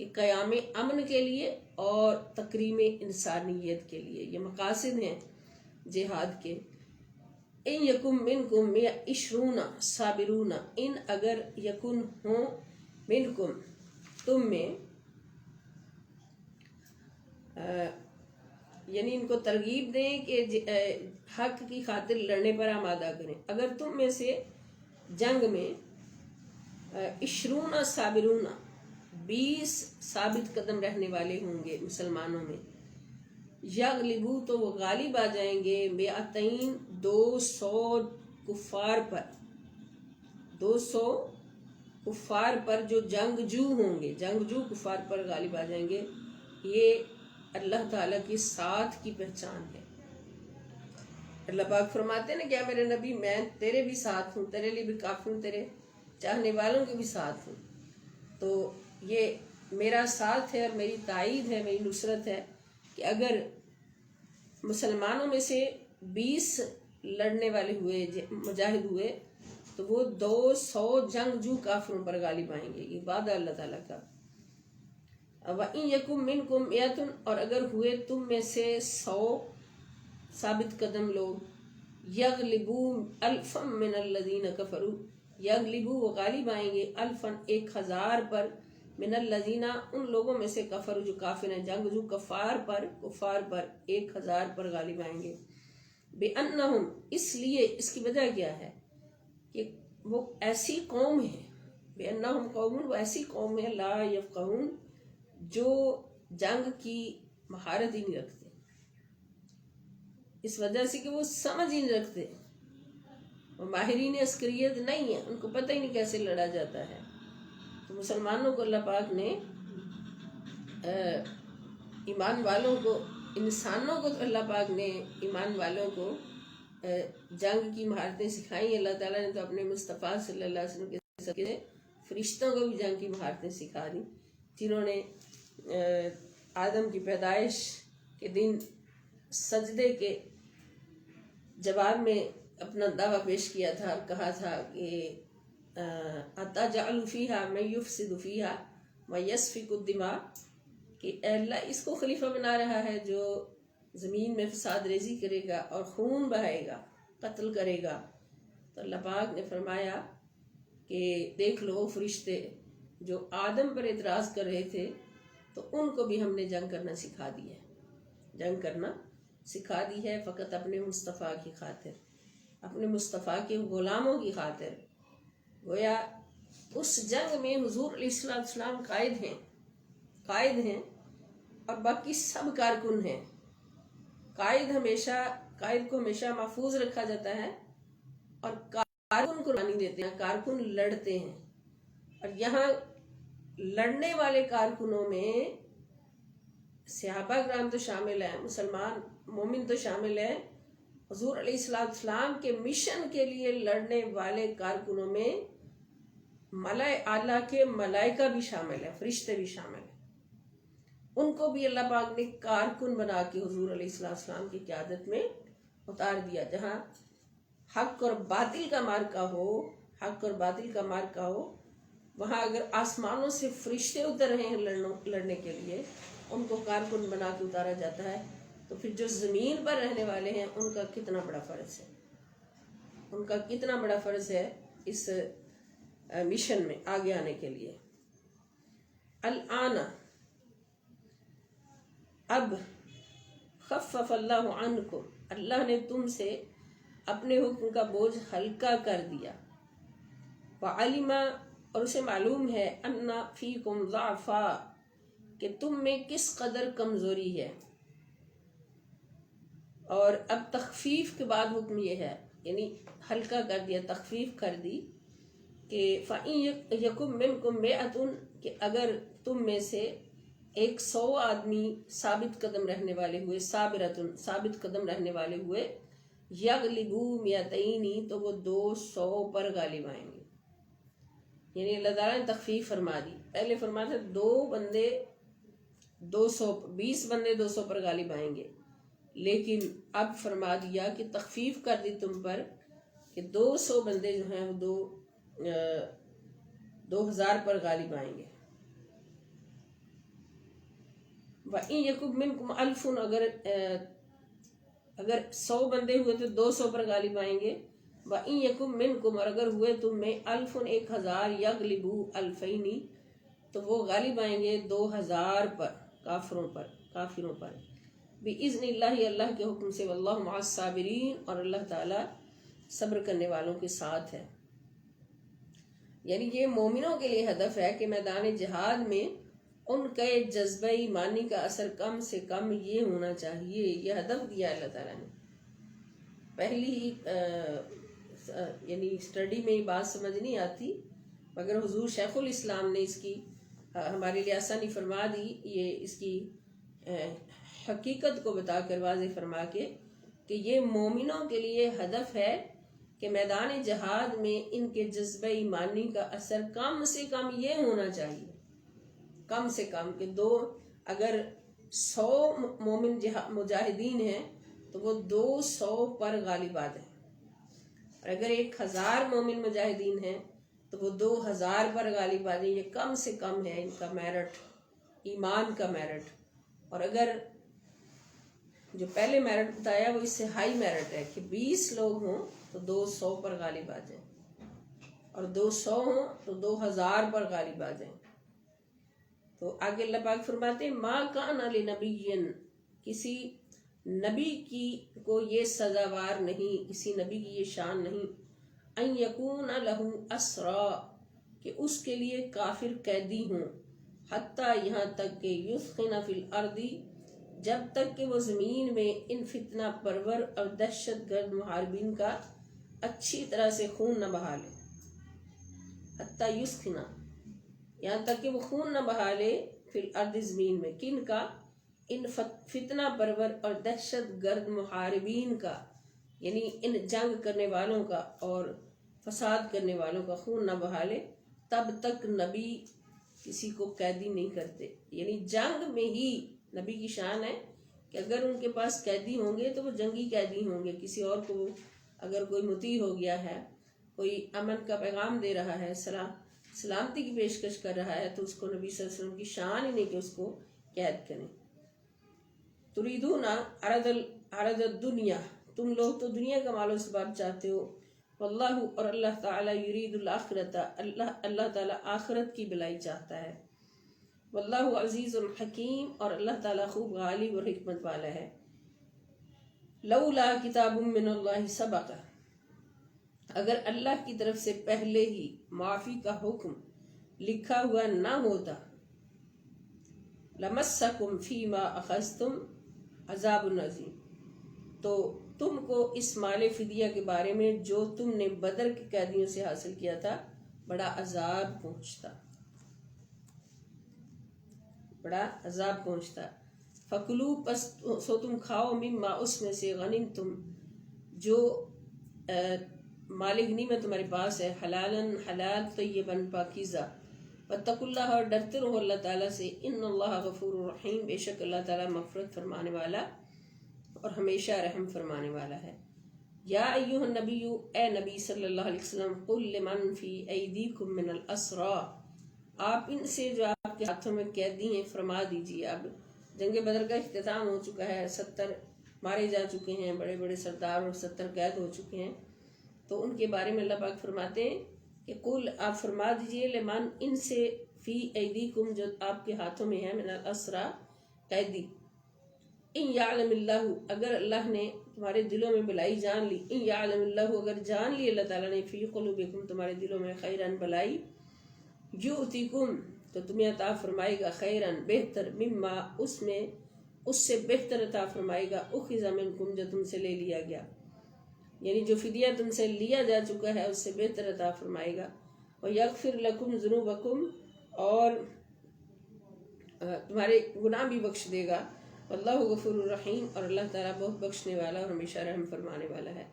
کہ قیام امن کے لیے اور تکریم انسانیت کے لیے، یہ مقاصد ہیں جہاد کے۔ ان یکم منکم 20 صابرون، ان اگر یکن ہوں منکم تم میں، یعنی ان کو ترغیب دیں کہ حق کی خاطر لڑنے پر آمادہ کریں، اگر تم میں سے جنگ میں 20 صابرون 20 ثابت قدم رہنے والے ہوں گے مسلمانوں میں، یغلبو تو وہ غالب آ جائیں گے 200 کفار پر، 200 کفار پر جو جنگجو ہوں گے، جنگجو کفار پر غالب آ جائیں گے۔ یہ اللہ تعالیٰ کی ساتھ کی پہچان ہے۔ اللہ پاک فرماتے ہیں نا کیا میرے نبی میں تیرے بھی ساتھ ہوں، تیرے لیے بھی کافی ہوں، تیرے چاہنے والوں کے بھی ساتھ ہوں۔ تو یہ میرا ساتھ ہے اور میری تائید ہے، میری نصرت ہے کہ اگر مسلمانوں میں سے 20 لڑنے والے ہوئے، مجاہد ہوئے، تو وہ 200 جنگجو کافروں پر غالب آئیں گے۔ یہ وعدہ اللہ تعالیٰ کا۔ وَإِن يَكُن مِّنكُمْ مِئَةٌ، اور اگر ہوئے تم میں سے 100 ثابت قدم لوگ، یغلبوا الفا من الذین کفروا، یغلبوا وہ غالب آئیں گے الفا 1000 پر، من الذین ان لوگوں میں سے کفر جو کافر ہیں، جنگجو کفار پر 1000 پر غالب آئیں گے۔ بِأَنَّهُمْ، اس لیے، اس کی وجہ کیا ہے کہ وہ ایسی قوم ہے، بِأَنَّهُمْ قوم، وہ ایسی قوم ہے لا یفقہون، جو جنگ کی مہارت ہی نہیں رکھتے، اس وجہ سے کہ وہ سمجھ ہی نہیں رکھتے، وہ ماہرین عسکریت نہیں ہیں، ان کو پتہ ہی نہیں کیسے لڑا جاتا ہے۔ تو مسلمانوں کو اللہ پاک نے، ایمان والوں کو، انسانوں کو تو اللہ پاک نے، ایمان والوں کو جنگ کی مہارتیں سکھائیں۔ اللہ تعالیٰ نے تو اپنے مصطفیٰ صلی اللہ علیہ وسلم کے ذریعے فرشتوں کو بھی جنگ کی مہارتیں سکھا دی، جنہوں نے آدم کی پیدائش کے دن سجدے کے جواب میں اپنا دعویٰ پیش کیا تھا اور کہا تھا کہ أَتَجْعَلُ فِيهَا مَن يُفْسِدُ فِيهَا وَيَسْفِكُ الدِّمَاءَ، کہ اے اللہ اس کو خلیفہ بنا رہا ہے جو زمین میں فساد ریزی کرے گا اور خون بہائے گا، قتل کرے گا۔ تو اللہ پاک نے فرمایا کہ دیکھ لو فرشتے جو آدم پر اعتراض کر رہے تھے، تو ان کو بھی ہم نے جنگ کرنا سکھا دی ہے، جنگ کرنا سکھا دی ہے، فقط اپنے مصطفیٰ کی خاطر، اپنے مصطفیٰ کے غلاموں کی خاطر۔ گویا اس جنگ میں حضور علیہ السلام قائد ہیں اور باقی سب کارکن ہیں۔ قائد کو ہمیشہ محفوظ رکھا جاتا ہے اور کارکن قربانی دیتے ہیں، کارکن لڑتے ہیں۔ اور یہاں لڑنے والے کارکنوں میں صحابہ کرام تو شامل ہیں، مسلمان مومن تو شامل ہیں، حضور علیہ السلام کے مشن کے لیے لڑنے والے کارکنوں میں ملائے اعلیٰ کے ملائکہ بھی شامل ہیں، فرشتے بھی شامل ہیں۔ ان کو بھی اللہ پاک نے کارکن بنا کے حضور علیہ السلام کی قیادت میں اتار دیا۔ جہاں حق اور باطل کا مارکا ہو، وہاں اگر آسمانوں سے فرشتے اتر رہے ہیں لڑنے کے لیے، ان کو کارکن بنا کے اتارا جاتا ہے، تو پھر جو زمین پر رہنے والے ہیں ان کا کتنا بڑا فرض ہے، اس مشن میں آگے آنے کے لیے۔ الآن، اب، خفف اللہ عنکم، اللہ نے تم سے اپنے حکم کا بوجھ ہلکا کر دیا۔ وعلم، اور اسے معلوم ہے، ان فیکم ضعفا، کہ تم میں کس قدر کمزوری ہے۔ اور اب تخفیف کے بعد حکم یہ ہے، یعنی ہلکا کر دیا، تخفیف کر دی کہ فَإِن يَكُن مِّنكُم مِّئَةٌ، کہ اگر تم میں سے 100 آدمی ثابت قدم رہنے والے ہوئے، ثابت قدم رہنے والے ہوئے، یغلبوا 200، تو وہ 200 پر غالب آئیں گے۔ یعنی اللہ تعالیٰ نے تخفیف فرما دی، پہلے فرمایا تھا 20 بندے 200 پر غالب آئیں گے، لیکن اب فرما دیا کہ تخفیف کر دی تم پر کہ 200 بندے جو ہیں وہ 2000 پر غالب آئیں گے۔ وَإِن يَكُن مِّنكُمْ أَلْفٌ اگر 100 بندے ہوئے تو 200 پر غالب آئیں گے. وَإِن يَكُن مِّنكُمْ اور اگر ہوئے تم میں 1000 يَغْلِبُوا 2000 تو وہ غالب آئیں گے 2000 پر کافروں پر. بِإِذْنِ اللَّهِ اللہ کے حکم سے. وَاللَّهُ مَعَ الصَّابِرِينَ اور اللہ تعالیٰ صبر کرنے والوں کے ساتھ ہے. یعنی یہ مومنوں کے لیے ہدف ہے کہ میدان جہاد میں ان کے جذبہ ایمانی کا اثر کم سے کم یہ ہونا چاہیے. یہ ہدف دیا اللہ تعالیٰ نے. پہلی یعنی اسٹڈی میں یہ بات سمجھ نہیں آتی مگر حضور شیخ الاسلام نے اس کی ہمارے لیے آسانی فرما دی. یہ اس کی حقیقت کو بتا کر واضح فرما کے کہ یہ مومنوں کے لیے ہدف ہے کہ میدان جہاد میں ان کے جذبہ ایمانی کا اثر کم سے کم یہ ہونا چاہیے. کم سے کم کہ اگر 100 مومن مجاہدین ہیں تو وہ 200 پر غالب آ جائیں. اور اگر 1000 مومن مجاہدین ہیں تو وہ 2000 پر غالب آ جائیں. یہ کم سے کم ہے ان کا میرٹ، ایمان کا میرٹ. اور اگر جو پہلے میرٹ بتایا وہ اس سے ہائی میرٹ ہے کہ 20 لوگ ہوں تو 200 پر غالب آ جائیں اور 200 ہوں تو 2000 پر غالب آ جائیں. تو آگے اللہ پاک فرماتے ہیں ما کان لنبی، کسی نبی کی کو یہ سزاوار نہیں، کسی نبی کی یہ شان نہیں، ان یکون لہ اسرا کہ اس کے لیے کافر قیدی ہوں، حتیٰ یہاں تک کہ یثخن فی الارض جب تک کہ وہ زمین میں ان فتنہ پرور اور دہشت گرد محاربین کا اچھی طرح سے خون نہ بہا لے. حتیٰ یثخن یہاں تک کہ وہ خون نہ بہا لے فی الارض زمین میں. کن کا؟ ان فتنہ پرور اور دہشت گرد محاربین کا، یعنی ان جنگ کرنے والوں کا اور فساد کرنے والوں کا خون نہ بہا لے. تب تک نبی کسی کو قیدی نہیں کرتے. یعنی جنگ میں ہی نبی کی شان ہے کہ اگر ان کے پاس قیدی ہوں گے تو وہ جنگی قیدی ہوں گے. کسی اور کو اگر کوئی مطیع ہو گیا ہے، کوئی امن کا پیغام دے رہا ہے، سلامتی کی پیشکش کر رہا ہے تو اس کو نبی صلی اللہ علیہ وسلم کی شان ہی نہیں کہ اس کو قید کریں. تریدون عرض الدنیا، تم لوگ تو دنیا کا مال و اسباب چاہتے ہو. واللہ اور اللہ تعالیٰ یرید الآخرت، اللہ تعالیٰ آخرت کی بلائی چاہتا ہے. واللہ عزیز الحکیم اور اللہ تعالیٰ خوب غالب اور حکمت والا ہے. لولا کتاب من اللہ سبق، اگر اللہ کی طرف سے پہلے ہی معافی کا حکم لکھا ہوا نہ ہوتا، لمسکم فیما اخذتم عذاب عظیم، تو تم کو اس مال فدیہ کے بارے میں جو تم نے بدر کے قیدیوں سے حاصل کیا تھا بڑا عذاب پہنچتا. فکلو پس سو تم کھاؤ، مما اس میں سے، غنمتم جو مال غنیمت تمہارے پاس ہے، حلالن حلال، طیباً پاکیزہ. واتقوا اللہ اور ڈرتے رہو اللہ تعالیٰ سے. ان اللہ غفور رحیم، بے شک اللہ تعالیٰ مغفرت فرمانے والا اور ہمیشہ رحم فرمانے والا ہے. یا ایھا النبی، اے نبی صلی اللہ علیہ وسلم، قل لمن فی ایدیکم من الاسرا، آپ ان سے جو آپ کے ہاتھوں میں قیدی ہیں فرما دیجیے. اب جنگ بدر کا اختتام ہو چکا ہے، 70 مارے جا چکے ہیں بڑے بڑے سردار اور 70 قید ہو چکے ہیں. تو ان کے بارے میں اللہ پاک فرماتے ہیں کہ قل، آپ فرما دیجئے، لمن ان سے، فی ایدیکم جو آپ کے ہاتھوں میں ہے، من الاسرا قیدی. ان یعلم اللہ، اگر اللہ نے تمہارے دلوں میں بلائی جان لی، ان یعلم اللہ اگر جان لی اللہ تعالیٰ نے، فی قلوبکم تمہارے دلوں میں، خیرن بلائی، یؤتیکم تو تمہیں عطا فرمائے گا، خیرن بہتر، مما اس میں، اس سے بہتر عطا فرمائے گا، اخذ منکم جو تم سے لے لیا گیا، یعنی جو فدیہ تم سے لیا جا چکا ہے اس سے بہتر عطا فرمائے گا. وَيَغْفِرْ لَكُمْ ذُنُوبَكُمْ اور تمہارے گناہ بھی بخش دے گا. واللہ غفور الرحیم اور اللہ تعالیٰ بہت بخشنے والا اور ہمیشہ رحم فرمانے والا ہے.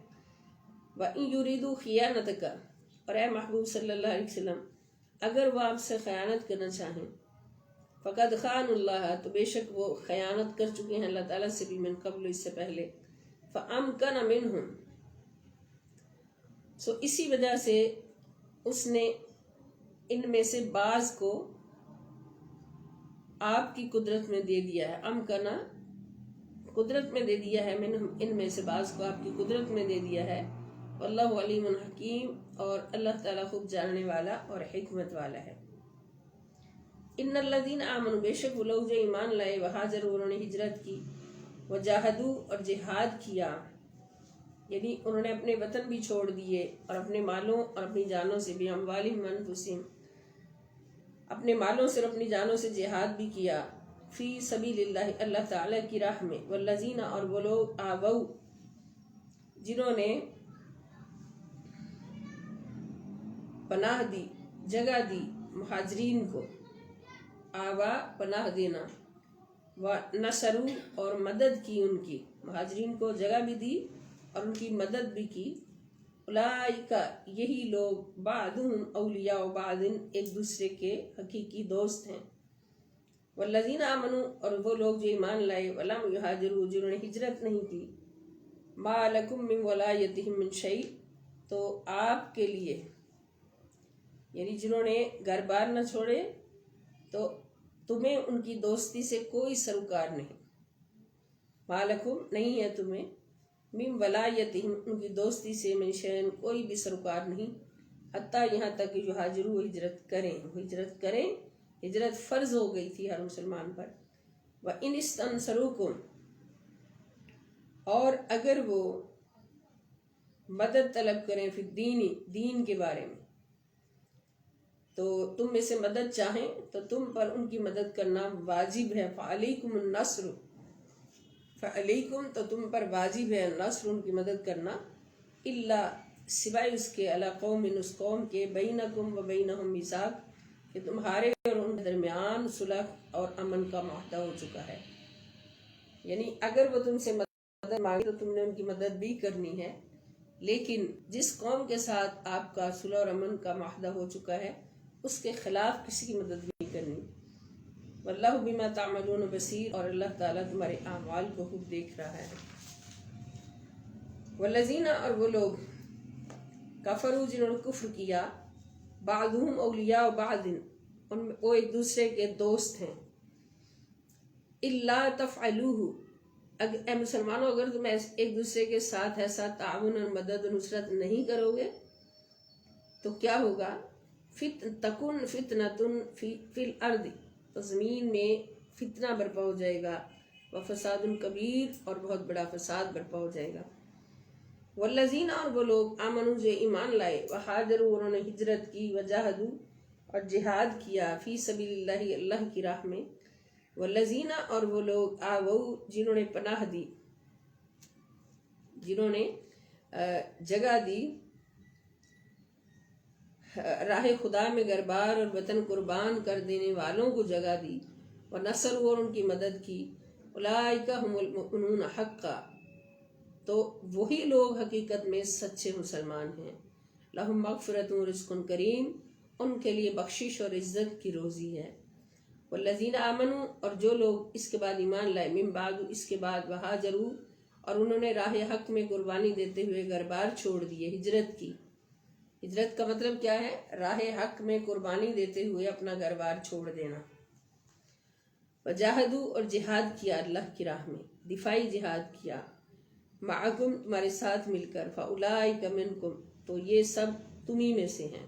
وَإِن يُرِيدُوا خِيَانَتَكَ اور اے محبوب صلی اللہ علیہ وسلم اگر وہ آپ سے خیانت کرنا چاہیں، فَقَدْ خَانُوا اللَّهَ تو بے شک وہ خیانت کر چکے ہیں اللہ تعالیٰ سے بھی، من قبل اس سے پہلے. فَأَمْكَنَ مِنْهُمْ سو اسی وجہ سے اس نے ان میں سے بعض کو آپ کی قدرت میں دے دیا ہے، امکنا قدرت میں دے دیا ہے، ان میں سے بعض کو آپ کی قدرت میں دے دیا ہے، واللہ علیم حکیم، اور اللہ تعالیٰ خوب جاننے والا اور حکمت والا ہے۔ ان الذین آمنوا، بے شک وہ لوگ جو ایمان لائے، وہاجروا، انہوں نے ہجرت کی، وجاہدوا، اور جہاد کیا، یعنی انہوں نے اپنے وطن بھی چھوڑ دیے اور اپنے مالوں اور اپنی جانوں سے بھی، اموالہم وانفسہم، اپنے مالوں سے اور اپنی جانوں سے جہاد بھی کیا، فی سبیل اللہ، اللہ تعالیٰ کی راہ میں، والذین، اور وہ لوگ، آووا، جنہوں نے پناہ دی، جگہ دی مہاجرین کو، آوا پناہ دینا، ونصروا، اور مدد کی ان کی، مہاجرین کو جگہ بھی دی اور ان کی مدد بھی کی، اولئک، یہی لوگ، بعضهم اولیاء بعض، ایک دوسرے کے حقیقی دوست ہیں، والذین آمنوا، اور وہ لوگ جو ایمان لائے، ولم یہاجروا، جنہوں نے ہجرت نہیں کی، ما لکم من ولایتہم من شیء، تو آپ کے لیے، یعنی جنہوں نے گھر بار نہ چھوڑے تو تمہیں ان کی دوستی سے کوئی سروکار نہیں، ما لکم، نہیں ہے تمہیں، من ولایتہم، ان کی دوستی سے، من شیء، کوئی بھی سروکار نہیں، حتیٰ، یہاں تک کہ یہاجروا، ہجرت کریں، ہجرت فرض ہو گئی تھی ہر مسلمان پر، وَإِنِ اسْتَنْصَرُوكُمْ، اور اگر وہ مدد طلب کریں، فی الدین، دین کے بارے میں، تو تم میں سے مدد چاہیں تو تم پر ان کی مدد کرنا واجب ہے، فَعَلَيْكُمُ النَّصْرُ، فَعَلَيْكُمْ، تو تم پر واجب ہے، النصر، ان کی مدد کرنا، الا، سوائے اس کے، علی قوم، اس قوم کے، بینکم و بینہم میثاق، کہ تمہارے اور ان کے درمیان صلح اور امن کا معاہدہ ہو چکا ہے، یعنی اگر وہ تم سے مدد مانگے تو تم نے ان کی مدد بھی کرنی ہے، لیکن جس قوم کے ساتھ آپ کا صلح اور امن کا معاہدہ ہو چکا ہے اس کے خلاف کسی کی مدد نہیں کرنی، واللہ بما تعملون بصیر، اور اللہ تعالیٰ تمہارے اعمال کو خوب دیکھ رہا ہے، والذین، اور وہ لوگ، کفروا، جنہوں نے کفر کیا، بعضهم اولیاء بعض، ان میں وہ ایک دوسرے کے دوست ہیں، الا تفعلوہ، اے مسلمانوں، اگر تم ایک دوسرے کے ساتھ ایسا تعاون اور مدد و نصرت نہیں کرو گے تو کیا ہوگا، تکن فتنۃ فی الارض، تو زمین میں فتنہ برپا ہو جائے گا، وفساد کبیر، اور بہت بڑا فساد برپا ہو جائے گا، والذین، اور وہ لوگ، آمنوا، جو ایمان لائے، وہاجروا، انہوں نے ہجرت کی، وجاہدوا، اور جہاد کیا، فی سبیل اللہ، اللہ کی راہ میں، والذین، اور وہ لوگ، آووا، جنہوں نے پناہ دی، جنہوں نے جگہ دی، راہ خدا میں گھر بار اور وطن قربان کر دینے والوں کو جگہ دی، ونصروا، اور ان کی مدد کی، اولئک هم المؤمنون حقا، تو وہی لوگ حقیقت میں سچے مسلمان ہیں، لہم مغفرۃ ورزق کریم، ان کے لیے بخشش اور عزت کی روزی ہے، والذین آمنوا، اور جو لوگ اس کے بعد ایمان لائے، من بعد، اس کے بعد، وہاجروا، اور انہوں نے راہ حق میں قربانی دیتے ہوئے گھر بار چھوڑ دیے، ہجرت کی، ہجرت کا مطلب کیا ہے، راہ حق میں قربانی دیتے ہوئے اپنا گھر بار چھوڑ دینا، وجاہدوا، اور جہاد کیا اللہ کی راہ میں، دفاعی جہاد کیا، معکم، تمہارے ساتھ مل کر، فاولئک منکم، تو یہ سب تمہیں میں سے ہیں،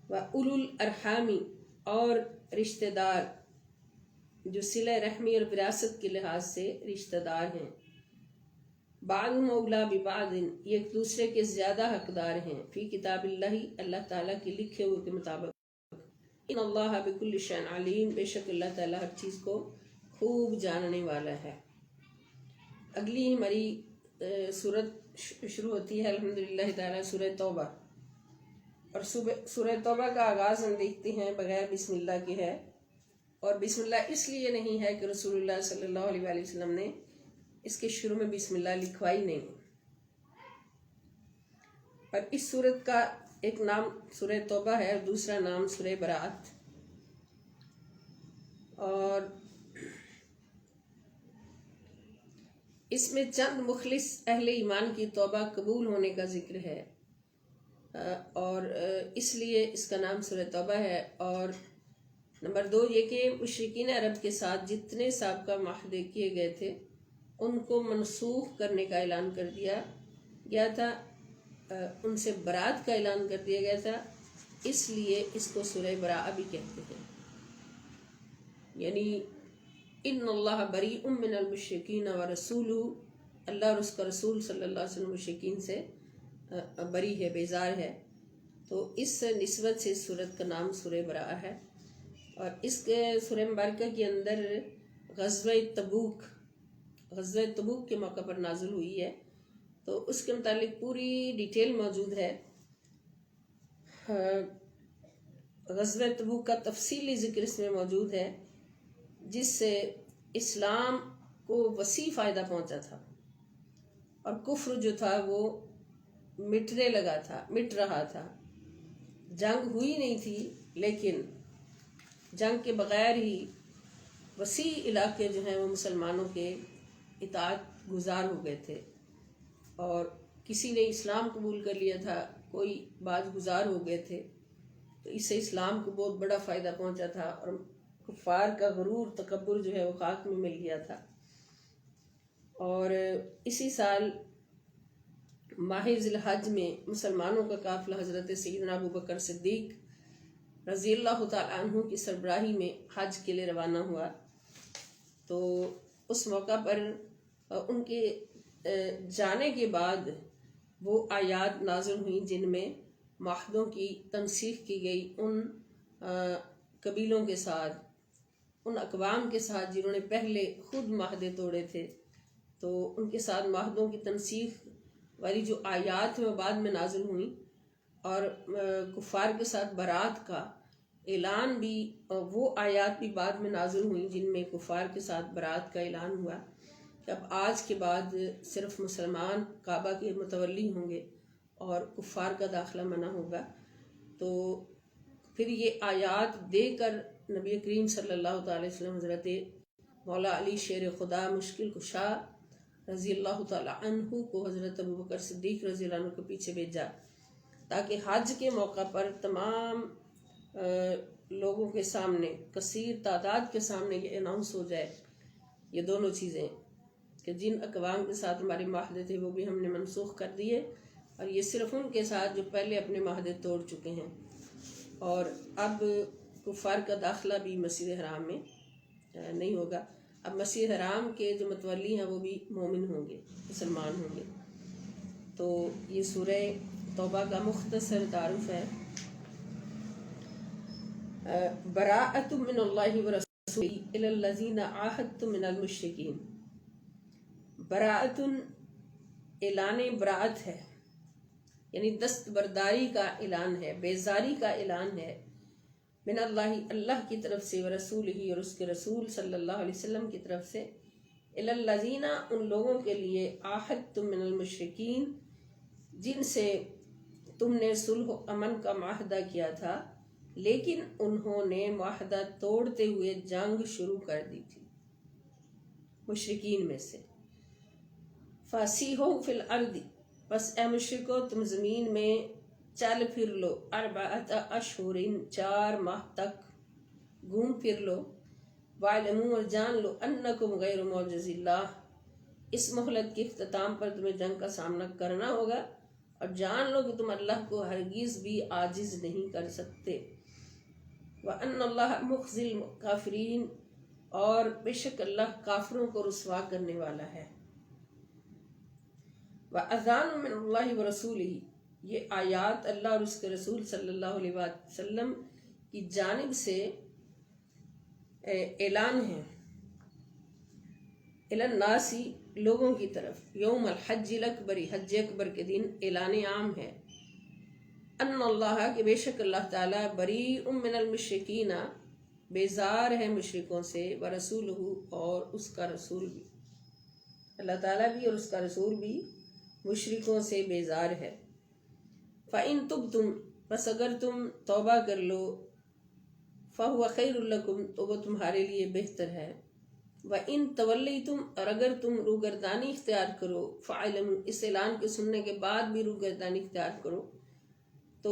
واولو الارحام، اور رشتہ دار جو صلہ رحمی اور وراثت کے لحاظ سے رشتہ دار ہیں، بعضهم اولیٰ ببعض، یہ ایک دوسرے کے زیادہ حقدار ہیں، فی کتاب اللہ، اللہ تعالیٰ کے لکھے ہوئے کے مطابق، ان اللہ بکل شیء علیم، بے شک اللہ تعالیٰ ہر چیز کو خوب جاننے والا ہے۔ اگلی ہماری سورت شروع ہوتی ہے الحمدللہ تعالیٰ سورہ توبہ، اور سورہ توبہ کا آغاز ہم دیکھتے ہیں بغیر بسم اللہ کے ہے، اور بسم اللہ اس لیے نہیں ہے کہ رسول اللہ صلی اللہ علیہ وآلہ وسلم نے اس کے شروع میں بسم اللہ لکھوائی نہیں، اور اس سورت کا ایک نام سورہ توبہ ہے اور دوسرا نام سورہ برات، اور اس میں چند مخلص اہل ایمان کی توبہ قبول ہونے کا ذکر ہے، اور اس لیے اس کا نام سورہ توبہ ہے، اور نمبر 2 یہ کہ مشرکین عرب کے ساتھ جتنے سابقہ معاہدے کیے گئے تھے ان کو منسوخ کرنے کا اعلان کر دیا گیا تھا، ان سے برات کا اعلان کر دیا گیا تھا، اس لیے اس کو سورہ براءہ بھی کہتے ہیں۔ یعنی ان اللہ بریء من المشرکین ورسولہ، اللہ اور اس کا رسول صلی اللہ علیہ وسلم مشرکین سے بری ہے، بیزار ہے۔ تو اس نسبت سے اس سورت کا نام سورہ براءہ ہے۔ اور اس کے سورہ مبارکہ کے اندر غزوہ تبوک کے موقع پر نازل ہوئی ہے، تو اس کے متعلق پوری ڈیٹیل موجود ہے۔ غزوہ تبوک کا تفصیلی ذکر اس میں موجود ہے، جس سے اسلام کو وسیع فائدہ پہنچا تھا اور کفر جو تھا وہ مٹ رہا تھا۔ جنگ ہوئی نہیں تھی، لیکن جنگ کے بغیر ہی وسیع علاقے جو ہیں وہ مسلمانوں کے اطاعت گزار ہو گئے تھے، اور کسی نے اسلام قبول کر لیا تھا، کوئی باز گزار ہو گئے تھے، تو اس سے اسلام کو بہت بڑا فائدہ پہنچا تھا، اور کفار کا غرور تکبر جو ہے وہ خاک میں مل گیا تھا۔ اور اسی سال ماہ ذی الحج میں مسلمانوں کا قافلہ حضرت سیدنا ابوبکر صدیق رضی اللہ تعالیٰ عنہ کی سربراہی میں حج کے لیے روانہ ہوا۔ تو اس موقع پر ان کے جانے کے بعد وہ آیات نازل ہوئیں جن میں معاہدوں کی تنسیخ کی گئی ان قبیلوں کے ساتھ، ان اقوام کے ساتھ جنہوں نے پہلے خود معاہدے توڑے تھے، تو ان کے ساتھ معاہدوں کی تنسیخ والی جو آیات ہیں وہ بعد میں نازل ہوئیں، اور کفار کے ساتھ برات کا اعلان بھی، وہ آیات بھی بعد میں نازل ہوئیں جن میں کفار کے ساتھ برات کا اعلان ہوا کہ اب آج کے بعد صرف مسلمان کعبہ کے متولی ہوں گے اور کفار کا داخلہ منع ہوگا۔ تو پھر یہ آیات دے کر نبی کریم صلی اللہ تعالی وسلم حضرت مولا علی شیر خدا مشکل کشا رضی اللہ تعالی عنہ کو حضرت ابوبکر صدیق رضی اللہ عنہ کے پیچھے بھیجا، تاکہ حج کے موقع پر تمام لوگوں کے سامنے، کثیر تعداد کے سامنے یہ اناؤنس ہو جائے، یہ دونوں چیزیں، کہ جن اقوام کے ساتھ ہمارے معاہدے تھے وہ بھی ہم نے منسوخ کر دیے، اور یہ صرف ان کے ساتھ جو پہلے اپنے معاہدے توڑ چکے ہیں، اور اب کفار کا داخلہ بھی مسجد حرام میں نہیں ہوگا۔ اب مسجد حرام کے جو متولی ہیں وہ بھی مومن ہوں گے، مسلمان ہوں گے۔ تو یہ سورہ توبہ کا مختصر تعارف ہے۔ براءۃ من اللہ ورسولہ الی الذین عاہدتم من المشرکین، براءۃ اعلان براءت ہے، یعنی دستبرداری کا اعلان ہے، بیزاری کا اعلان ہے، من اللہ، اللہ کی طرف سے، ورسولہ، اور اس کے رسول صلی اللہ علیہ وسلم کی طرف سے، الی الذین، ان لوگوں کے لیے، عاہدتم من المشرکین، جن سے تم نے صلح و امن کا معاہدہ کیا تھا لیکن انہوں نے معاہدہ توڑتے ہوئے جنگ شروع کر دی تھی مشرکین میں سے۔ فَسِیحُوا فِی الْأَرْضِ، بس اے مشرکو تم زمین میں چل پھر لو، 4 اشہر، 4 ماہ تک گھوم پھر لو، وَاعْلَمُوا، اور جان لو، أَنَّکُمْ غَیْرُ مُعْجِزِی اللہ، اس مہلت کے اختتام پر تمہیں جنگ کا سامنا کرنا ہوگا، اور جان لو کہ تم اللہ کو ہرگز بھی عاجز نہیں کر سکتے۔ وَأَنَّ اللَّهَ مُخْزِي الْكَافِرِينَ، اور بے شک اللہ کافروں کو رسوا کرنے والا ہے۔ وَأَذَانٌ مِّنَ اللَّهِ وَرَسُولِهِ، یہ آیات اللہ اور اس کے رسول صلی اللہ علیہ وسلم کی جانب سے اعلان ہے، الی الناس، لوگوں کی طرف، یوم الحج الاکبر، حج اکبر کے دن اعلان عام ہے، ان اللہ، کہ بے شک اللہ تعالیٰ، بریء من المشرکین، بیزار ہے مشرکوں سے، ورسولہ، اور اس کا رسول بھی، اللہ تعالیٰ بھی اور اس کا رسول بھی مشرکوں سے بیزار ہے۔ فَإِن تُبْتُمْ، بس اگر تم توبہ کر لو، فَهُوَ خَيْرٌ لَكُمْ، تو وہ تمہارے لیے بہتر ہے۔ وَإِن تَوَلَّيْتُمْ، اور اگر تم روگردانی اختیار کرو، فَاعْلَمُوا، اس اعلان کے سننے کے بعد بھی روگردانی اختیار کرو، تو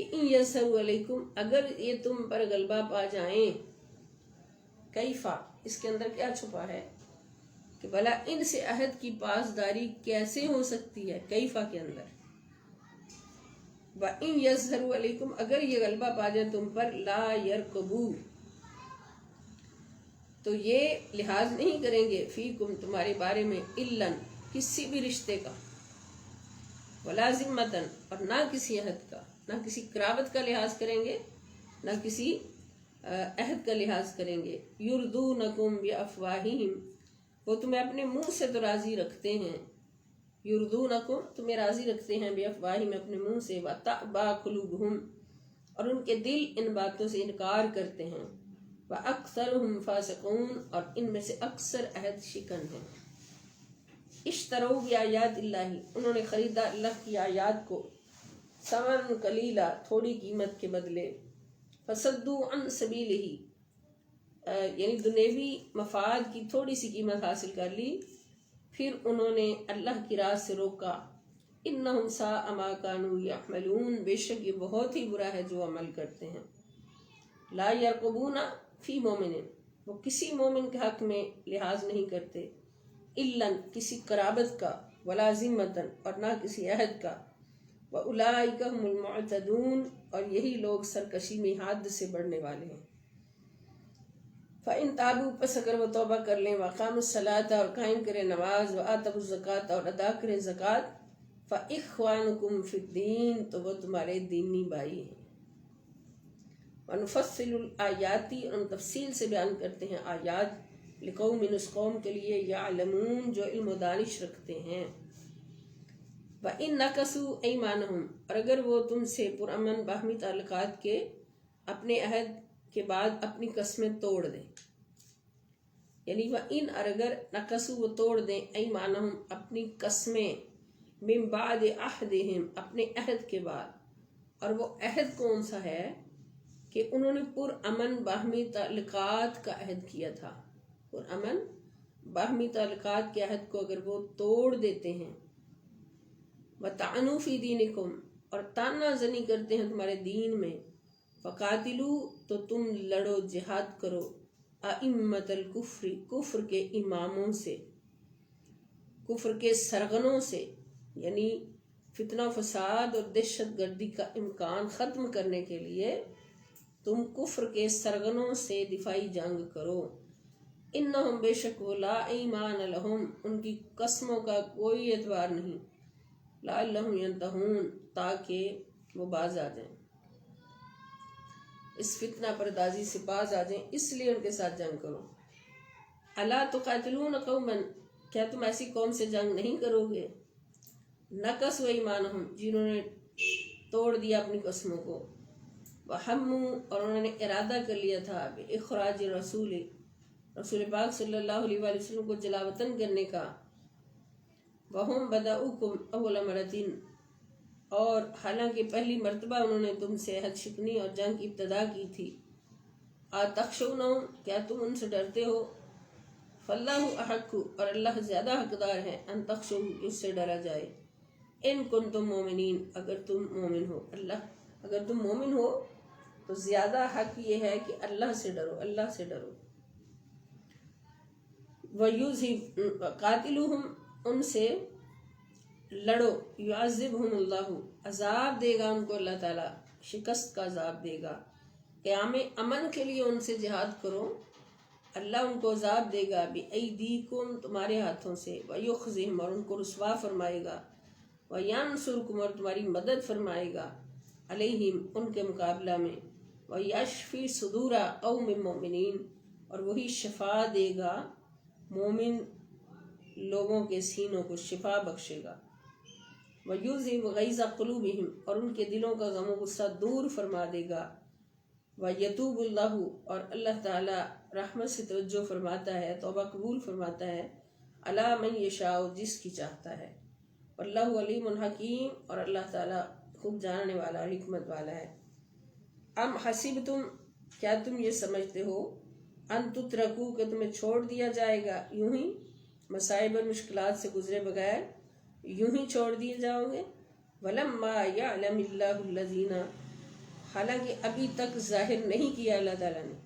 کہ ان یسروا علیکم اگر یہ تم پر غلبہ پا جائیں، کیفا اس کے اندر کیا چھپا ہے کہ بھلا ان سے عہد کی پاسداری کیسے ہو سکتی ہے، کیفا کے اندر وَإِن يَظْهَرُوا عَلَيْكُمْ اگر یہ غلبہ پا جائے تم پر، لا يَرْقُبُوا تو یہ لحاظ نہیں کریں گے، فیکم تمہارے بارے میں، اِلًّا کسی بھی رشتے کا، وَلَا ذِمَّةً اور نہ کسی عہد کا، نہ کسی قرابت کا لحاظ کریں گے، نہ کسی عہد کا لحاظ کریں گے، یردونکم بِأَفْوَاهِهِمْ وہ تمہیں اپنے منہ سے تو راضی رکھتے ہیں، یردونکم تمہیں راضی رکھتے ہیں بِأَفْوَاهِهِمْ اپنے منہ سے، وَتَأْبَى قُلُوبُهُمْ اور ان کے دل ان باتوں سے انکار کرتے ہیں، وَأَكْثَرُهُمْ فَاسِقُونَ اور ان میں سے اکثر عہد شکن ہیں۔ اشتروا بآیات اللہ انہوں نے خریدا اللہ کی آیات کو، ثمن قلیلا تھوڑی قیمت کے بدلے، فصدوا عن سبیلہ یعنی دنیوی مفاد کی تھوڑی سی قیمت حاصل کر لی، پھر انہوں نے اللہ کی راہ سے روکا، انہم ساء ما کانوا یعملون بے شک یہ بہت ہی برا ہے جو عمل کرتے ہیں، لا یرقبون فی مومن وہ کسی مومن کے حق میں لحاظ نہیں کرتے، الا کسی قرابت کا، ولا ذمۃ اور نہ کسی عہد کا، وَأُولَٰئِكَ هُمُ الْمُعْتَدُونَ اور یہی لوگ سرکشی میں حد سے بڑھنے والے ہیں۔ فَإِن تَابُوا پس اگر وہ توبہ کر لیں، وَأَقَامُوا الصَّلَاةَ اور قائم کریں نماز، وَآتَوُا الزَّکَاةَ اور ادا کریں زکوٰۃ، فَإِخْوَانُكُمْ فِي الدِّينِ تو وہ تمہارے دینی بھائی ہیں۔ وَنُفَصِّلُ الْآيَاتِ اور ہم تفصیل سے بیان کرتے ہیں آیات، لِقَوْمٍ اس قوم کے لیے، يَعْلَمُونَ جو علم و دانش رکھتے ہیں۔ وَإِن نَكَثُوا أَيْمَانَهُمْ اور اگر وہ تم سے پرامن باہمی تعلقات کے اپنے عہد کے بعد اپنی قسمیں توڑ دیں، یعنی وَإِن اور اگر نَكَثُوا وہ توڑ دیں، أَيْمَانَهُمْ اپنی قسمیں، مِن بَعْدِ عَهْدِهِمْ اپنے عہد کے بعد، اور وہ عہد کون سا ہے کہ انہوں نے پرامن باہمی تعلقات کا عہد کیا تھا، پرامن باہمی تعلقات کے عہد کو اگر وہ توڑ دیتے ہیں، وَطَعَنُوا فِي دِينِكُمْ اور تانا زنی کرتے ہیں تمہارے دین میں، فَقَاتِلُوا تو تم لڑو جہاد کرو، أَئِمَّةَ الْكُفْرِ کفر کے اماموں سے، کفر کے سرغنوں سے، یعنی فتنہ و فساد اور دہشت گردی کا امکان ختم کرنے کے لیے تم کفر کے سرغنوں سے دفاعی جنگ کرو، انہم بے شک وہ، لا ایمان لہم ان کی قسموں کا کوئی اعتبار نہیں، لعلہم ینتہون تاکہ وہ باز آ جائیں، اس فتنہ پردازی سے باز آ جائیں، اس لیے ان کے ساتھ جنگ کرو۔ الا تقاتلون قوما کیا تم ایسی قوم سے جنگ نہیں کرو گے، نکثوا ایمانہم جنہوں نے توڑ دیا اپنی قسموں کو، وہموا اور انہوں نے ارادہ کر لیا تھا باخراج رسول پاک صلی اللہ علیہ وآلہ وسلم کو جلا وطن کرنے کا، وہم بدؤکم اول مرتین اور حالانکہ پہلی مرتبہ انہوں نے تم سے عہد شکنی اور جنگ کی ابتدا کی تھی، اتخشونہم کیا تم ان سے ڈرتے ہو، فاللہ احق اور اللہ زیادہ حقدار ہے، ان تخشوہ اس سے ڈرا جائے، ان کنتم مومنین اگر تم مومن ہو، اگر تم مومن ہو تو زیادہ حق یہ ہے کہ اللہ سے ڈرو، اللہ سے ڈرو۔ قاتلوہم ان سے لڑو، یعذبہم اللہ عذاب دے گا ان کو اللہ تعالیٰ، شکست کا عذاب دے گا، قیام امن کے لیے ان سے جہاد کرو، اللہ ان کو عذاب دے گا، بِأَيْدِيكُمْ تمہارے ہاتھوں سے، وَيُخْزِهِمْ اور ان کو رسوا فرمائے گا، وَيَنْصُرْكُمْ اور تمہاری مدد فرمائے گا، علیہم ان کے مقابلہ میں، وَيَشْفِي صُدُورَ قَوْمٍ مُؤْمِنِينَ اور وہی شفا دے گا مومن لوگوں کے سینوں کو شفا بخشے گا، وَيُذْهِبْ غَيْظَ قُلُوبِهِمْ اور ان کے دلوں کا غم و غصہ دور فرما دے گا، وَيَتُوبُ اللَّهُ اور اللہ تعالیٰ رحمت سے توجہ فرماتا ہے، توبہ قبول فرماتا ہے، عَلَىٰ مَن يَشَاءُ جس کی چاہتا ہے، واللہ علیم حکیم اور اللہ تعالیٰ خوب جاننے والا حکمت والا ہے۔ ام حسبتم کیا تم یہ سمجھتے ہو، ان تترکو کہ تمہیں چھوڑ دیا جائے گا یوں ہی، مصائب اور مشکلات سے گزرے بغیر یوں ہی چھوڑ دیے جاؤ گے، وَلَمَّا يَعْلَمِ اللَّهُ الَّذِينَ حالانکہ ابھی تک ظاہر نہیں کیا اللہ تعالیٰ نے،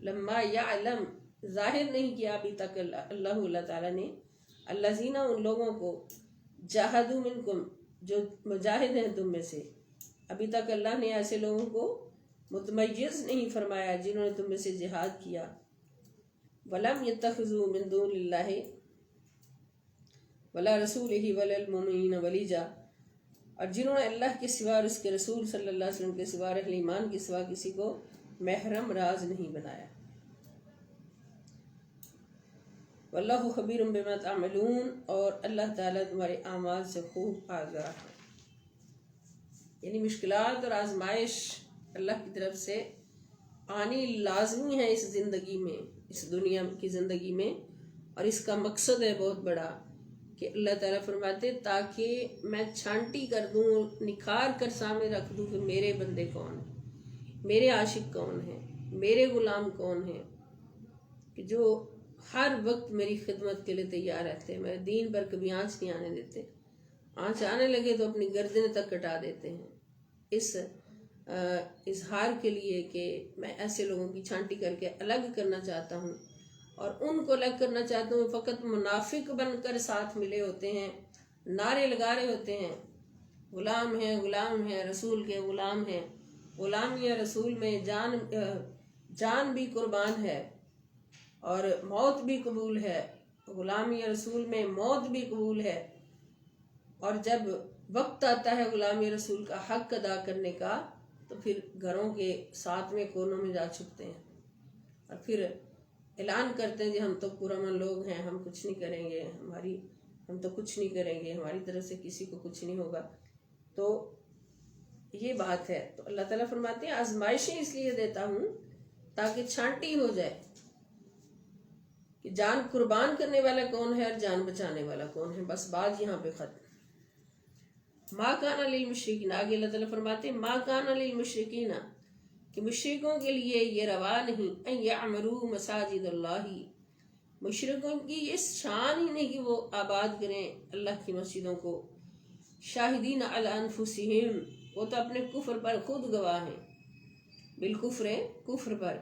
لما یعلم ظاہر نہیں کیا ابھی تک اللہ تعالیٰ نے، الذین ان لوگوں کو، جاہدوا منکم جو مجاہد ہیں تم میں سے، ابھی تک اللہ نے ایسے لوگوں کو متمیز نہیں فرمایا جنہوں نے تم میں سے جہاد کیا، ولم یتخذوا من دون اللہ ولا رسولہ ولا المؤمنین ولیجا، اور جنہوں نے اللہ کے سوا اور اس کے رسول صلی اللہ علیہ وسلم کے سوا اور اہل ایمان کے سوا کسی کو محرم راز نہیں بنایا۔ واللہ خبیر بما تعملون، اور اللہ تعالیٰ تمہارے اعمال سے خوب آگاہ ہے۔ یعنی مشکلات اور آزمائش اللہ کی طرف سے آنی لازمی ہے اس زندگی میں، اس دنیا کی زندگی میں، اور اس کا مقصد ہے بہت بڑا کہ اللہ تعالیٰ فرماتے تاکہ میں چھانٹی کر دوں، نکھار کر سامنے رکھ دوں کہ میرے بندے کون ہیں، میرے عاشق کون ہیں، میرے غلام کون ہیں، کہ جو ہر وقت میری خدمت کے لیے تیار رہتے ہیں، میرے دین پر کبھی آنچ نہیں آنے دیتے، آنچ آنے لگے تو اپنی گردنیں تک کٹا دیتے ہیں، اس اظہار کے لیے کہ میں ایسے لوگوں کی چھانٹی کر کے الگ کرنا چاہتا ہوں، اور ان کو الگ کرنا چاہتا ہوں فقط منافق بن کر ساتھ ملے ہوتے ہیں، نعرے لگا رہے ہوتے ہیں، غلام ہیں غلام ہیں، رسول کے غلام ہیں، غلامی رسول میں جان بھی قربان ہے اور موت بھی قبول ہے، غلامی رسول میں موت بھی قبول ہے، اور جب وقت آتا ہے غلامی رسول کا حق ادا کرنے کا تو پھر گھروں کے ساتویں کونوں میں جا چھپتے ہیں اور پھر اعلان کرتے ہیں کہ ہم تو پرامن لوگ ہیں، ہم کچھ نہیں کریں گے، ہم تو کچھ نہیں کریں گے، ہماری طرف سے کسی کو کچھ نہیں ہوگا۔ تو یہ بات ہے، تو اللہ تعالیٰ فرماتے ہیں آزمائشیں اس لیے دیتا ہوں تاکہ چھانٹی ہو جائے کہ جان قربان کرنے والا کون ہے اور جان بچانے والا کون ہے، بس بات یہاں پہ ختم۔ ما کان للمشرکین، آگے اللہ تعالیٰ فرماتے ہیں ما کان للمشرکین، کہ مشرکوں کے لیے یہ روا نہیں ان یعمروا مساجد اللہ، مشرکوں کی یہ شان ہی نہیں کہ وہ آباد کریں اللہ کی مسجدوں کو، شاہدین علی انفسہم، وہ تو اپنے کفر پر خود گواہ ہیں، بالکفر کفر پر،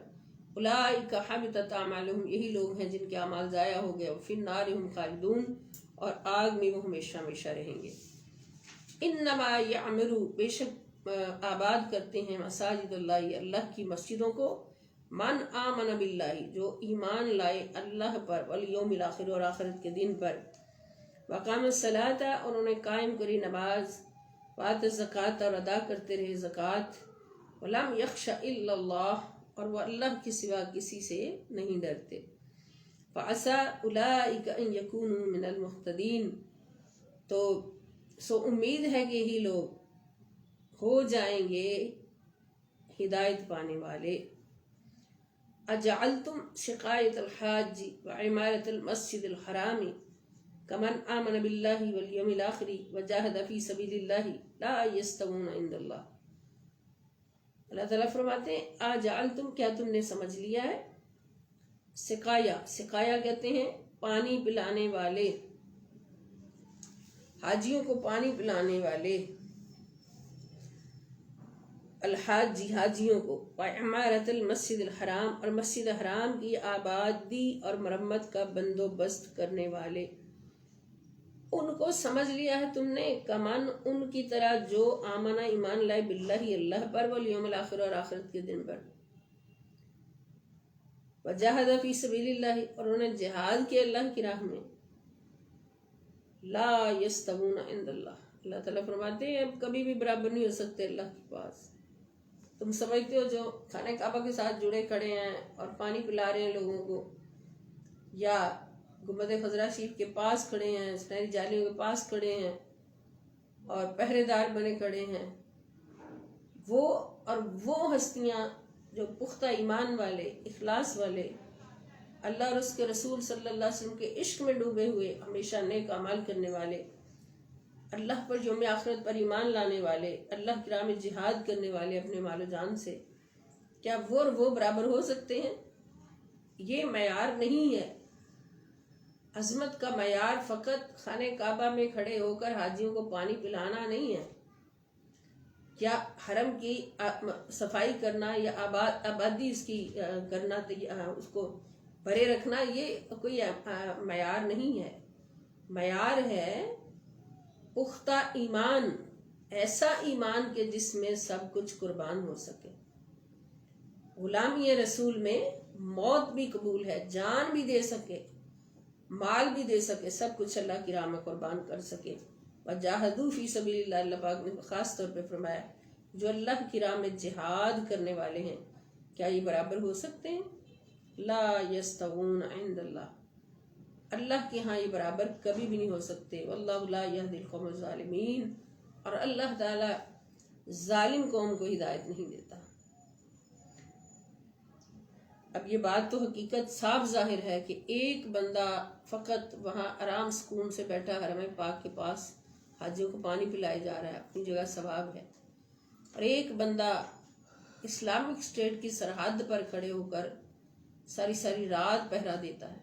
اولئک حبطت اعمالہم، یہی لوگ ہیں جن کے اعمال ضائع ہو گئے، فی النار ہم خالدون، اور آگ میں وہ ہمیشہ ہمیشہ رہیں گے۔ انما یعمروا، بے شک آباد کرتے ہیں مساجد اللہ، اللہ کی مسجدوں کو، من آمن باللہ، جو ایمان لائے اللہ پر، والیوم الاخر، اور آخرت کے دن پر، وقام الصلاۃ، اور انہوں نے قائم کری نماز، وآت الزکوٰۃ، اور ادا کرتے رہے زکوٰۃ، ولم یخش الا اللہ، اور وہ اللہ کے سوا کسی سے نہیں ڈرتے، فعسیٰ اولئک ان یکونوا من المہتدین، تو سو امید ہے کہ یہی لوگ ہو جائیں گے ہدایت پانے والے۔ اجعلتم سقایۃ الحاج وعمارۃ المسجد الحرام کمن آمن باللہ والیوم الاخر وجاہد فی سبیل اللہ لا یستوون عند اللہ۔ اللہ تعالیٰ فرماتے ہیں اجعلتم، کیا تم نے سمجھ لیا ہے، سقایا کہتے ہیں پانی پلانے والے، حاجیوں کو پانی پلانے والے، الحاج حاجیوں کو، وعمارۃ المسجد الحرام، اور مسجد حرام کی آبادی اور مرمت کا بندوبست کرنے والے، ان کو سمجھ لیا ہے تم نے، کمان ان کی طرح جو آمنہ ایمان لائے باللہ اللہ پر، والیوم الاخر، اور آخرت کے دن پر، وجاہد فی سبیل اللہ، اور انہوں نے جہاد کیا اللہ کی راہ میں، لا یستوون عند اللہ، اللہ تعالیٰ فرماتے ہیں اب کبھی بھی برابر نہیں ہو سکتے اللہ کے پاس۔ تم سمجھتے ہو جو خانہ کعبہ کے ساتھ جڑے کھڑے ہیں اور پانی پلا رہے ہیں لوگوں کو، یا گنبد خضرا شریف کے پاس کھڑے ہیں، سنہری جالیوں کے پاس کھڑے ہیں اور پہرے دار بنے کھڑے ہیں، وہ ہستیاں جو پختہ ایمان والے، اخلاص والے، اللہ اور اس کے رسول صلی اللہ علیہ وسلم کے عشق میں ڈوبے ہوئے، ہمیشہ نیک اعمال کرنے والے، اللہ پر یوم آخرت پر ایمان لانے والے، اللہ کی راہ میں جہاد کرنے والے اپنے مال و جان سے، کیا وہ برابر ہو سکتے ہیں؟ یہ معیار نہیں ہے۔ عظمت کا معیار فقط خانہ کعبہ میں کھڑے ہو کر حاجیوں کو پانی پلانا نہیں ہے، یا حرم کی صفائی کرنا یا آبادی اس کی کرنا، اس کو بھرے رکھنا، یہ کوئی معیار نہیں ہے۔ معیار ہے پختہ ایمان، ایسا ایمان کہ جس میں سب کچھ قربان ہو سکے۔ غلامی رسول میں موت بھی قبول ہے، جان بھی دے سکے، مال بھی دے سکے، سب کچھ اللہ کی راہ میں قربان کر سکے۔ وجاہدوا فی سبیل اللہ، اللہ پاک نے خاص طور پہ فرمایا جو اللہ کی راہ میں جہاد کرنے والے ہیں، کیا یہ برابر ہو سکتے ہیں؟ لا یستوون عند اللہ، اللہ کے ہاں یہ برابر کبھی بھی نہیں ہو سکتے۔ واللہ لا یہدی القوم الظالمین، اور اللہ تعالی ظالم قوم کو ہدایت نہیں دیتا۔ اب یہ بات تو حقیقت صاف ظاہر ہے کہ ایک بندہ فقط وہاں آرام سکون سے بیٹھا حرم پاک کے پاس حاجیوں کو پانی پلائے جا رہا ہے، اپنی جگہ ثواب ہے، اور ایک بندہ اسلامک اسٹیٹ کی سرحد پر کھڑے ہو کر ساری ساری رات پہرا دیتا ہے،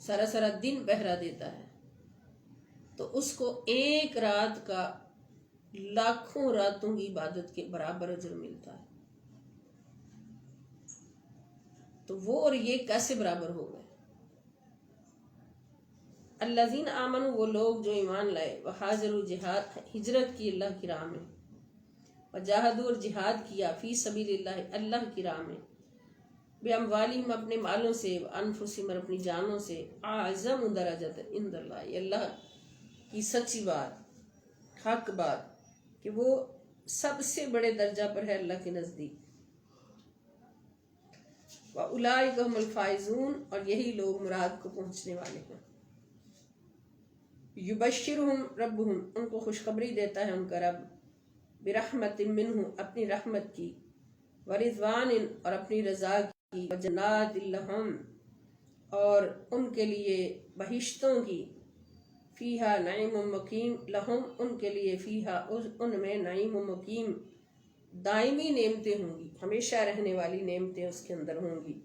سارا سارا دن پہرا دیتا ہے، تو اس کو ایک رات کا لاکھوں راتوں کی عبادت کے برابر اجر ملتا ہے۔ تو وہ اور یہ کیسے برابر ہو گئے؟ الذین آمنوا، وہ لوگ جو ایمان لائے، وہاجروا، جہاد ہجرت کی اللہ کی راہ میں، وجاہدوا، اور جہاد کیا، فی سبیل اللہ، اللہ کی راہ میں، باموالہم، اپنے مالوں سے، وانفسہم، اور اپنی جانوں سے، اعظم درجۃ عند اللہ، یہ اللہ کی سچی بات، حق بات کہ وہ سب سے بڑے درجہ پر ہے اللہ کے نزدیک۔ وَأُولَٰئِکَ هُمُ الْفَائِزُونَ، اور یہی لوگ مراد کو پہنچنے والے ہیں۔ یبشرہم ربہم، ان کو خوشخبری دیتا ہے ان کا رب، برحمت منہ، اپنی رحمت کی، ورضوان، اور اپنی رضا کی، وجنات لہم، اور ان کے لیے بہشتوں کی، فیہا نعیم مقیم، لہم، ان کے لیے، فیہا، ان میں، نعیم مقیم، دائمی نعمتیں ہوں گی، ہمیشہ رہنے والی نعمتیں اس کے اندر ہوں گی،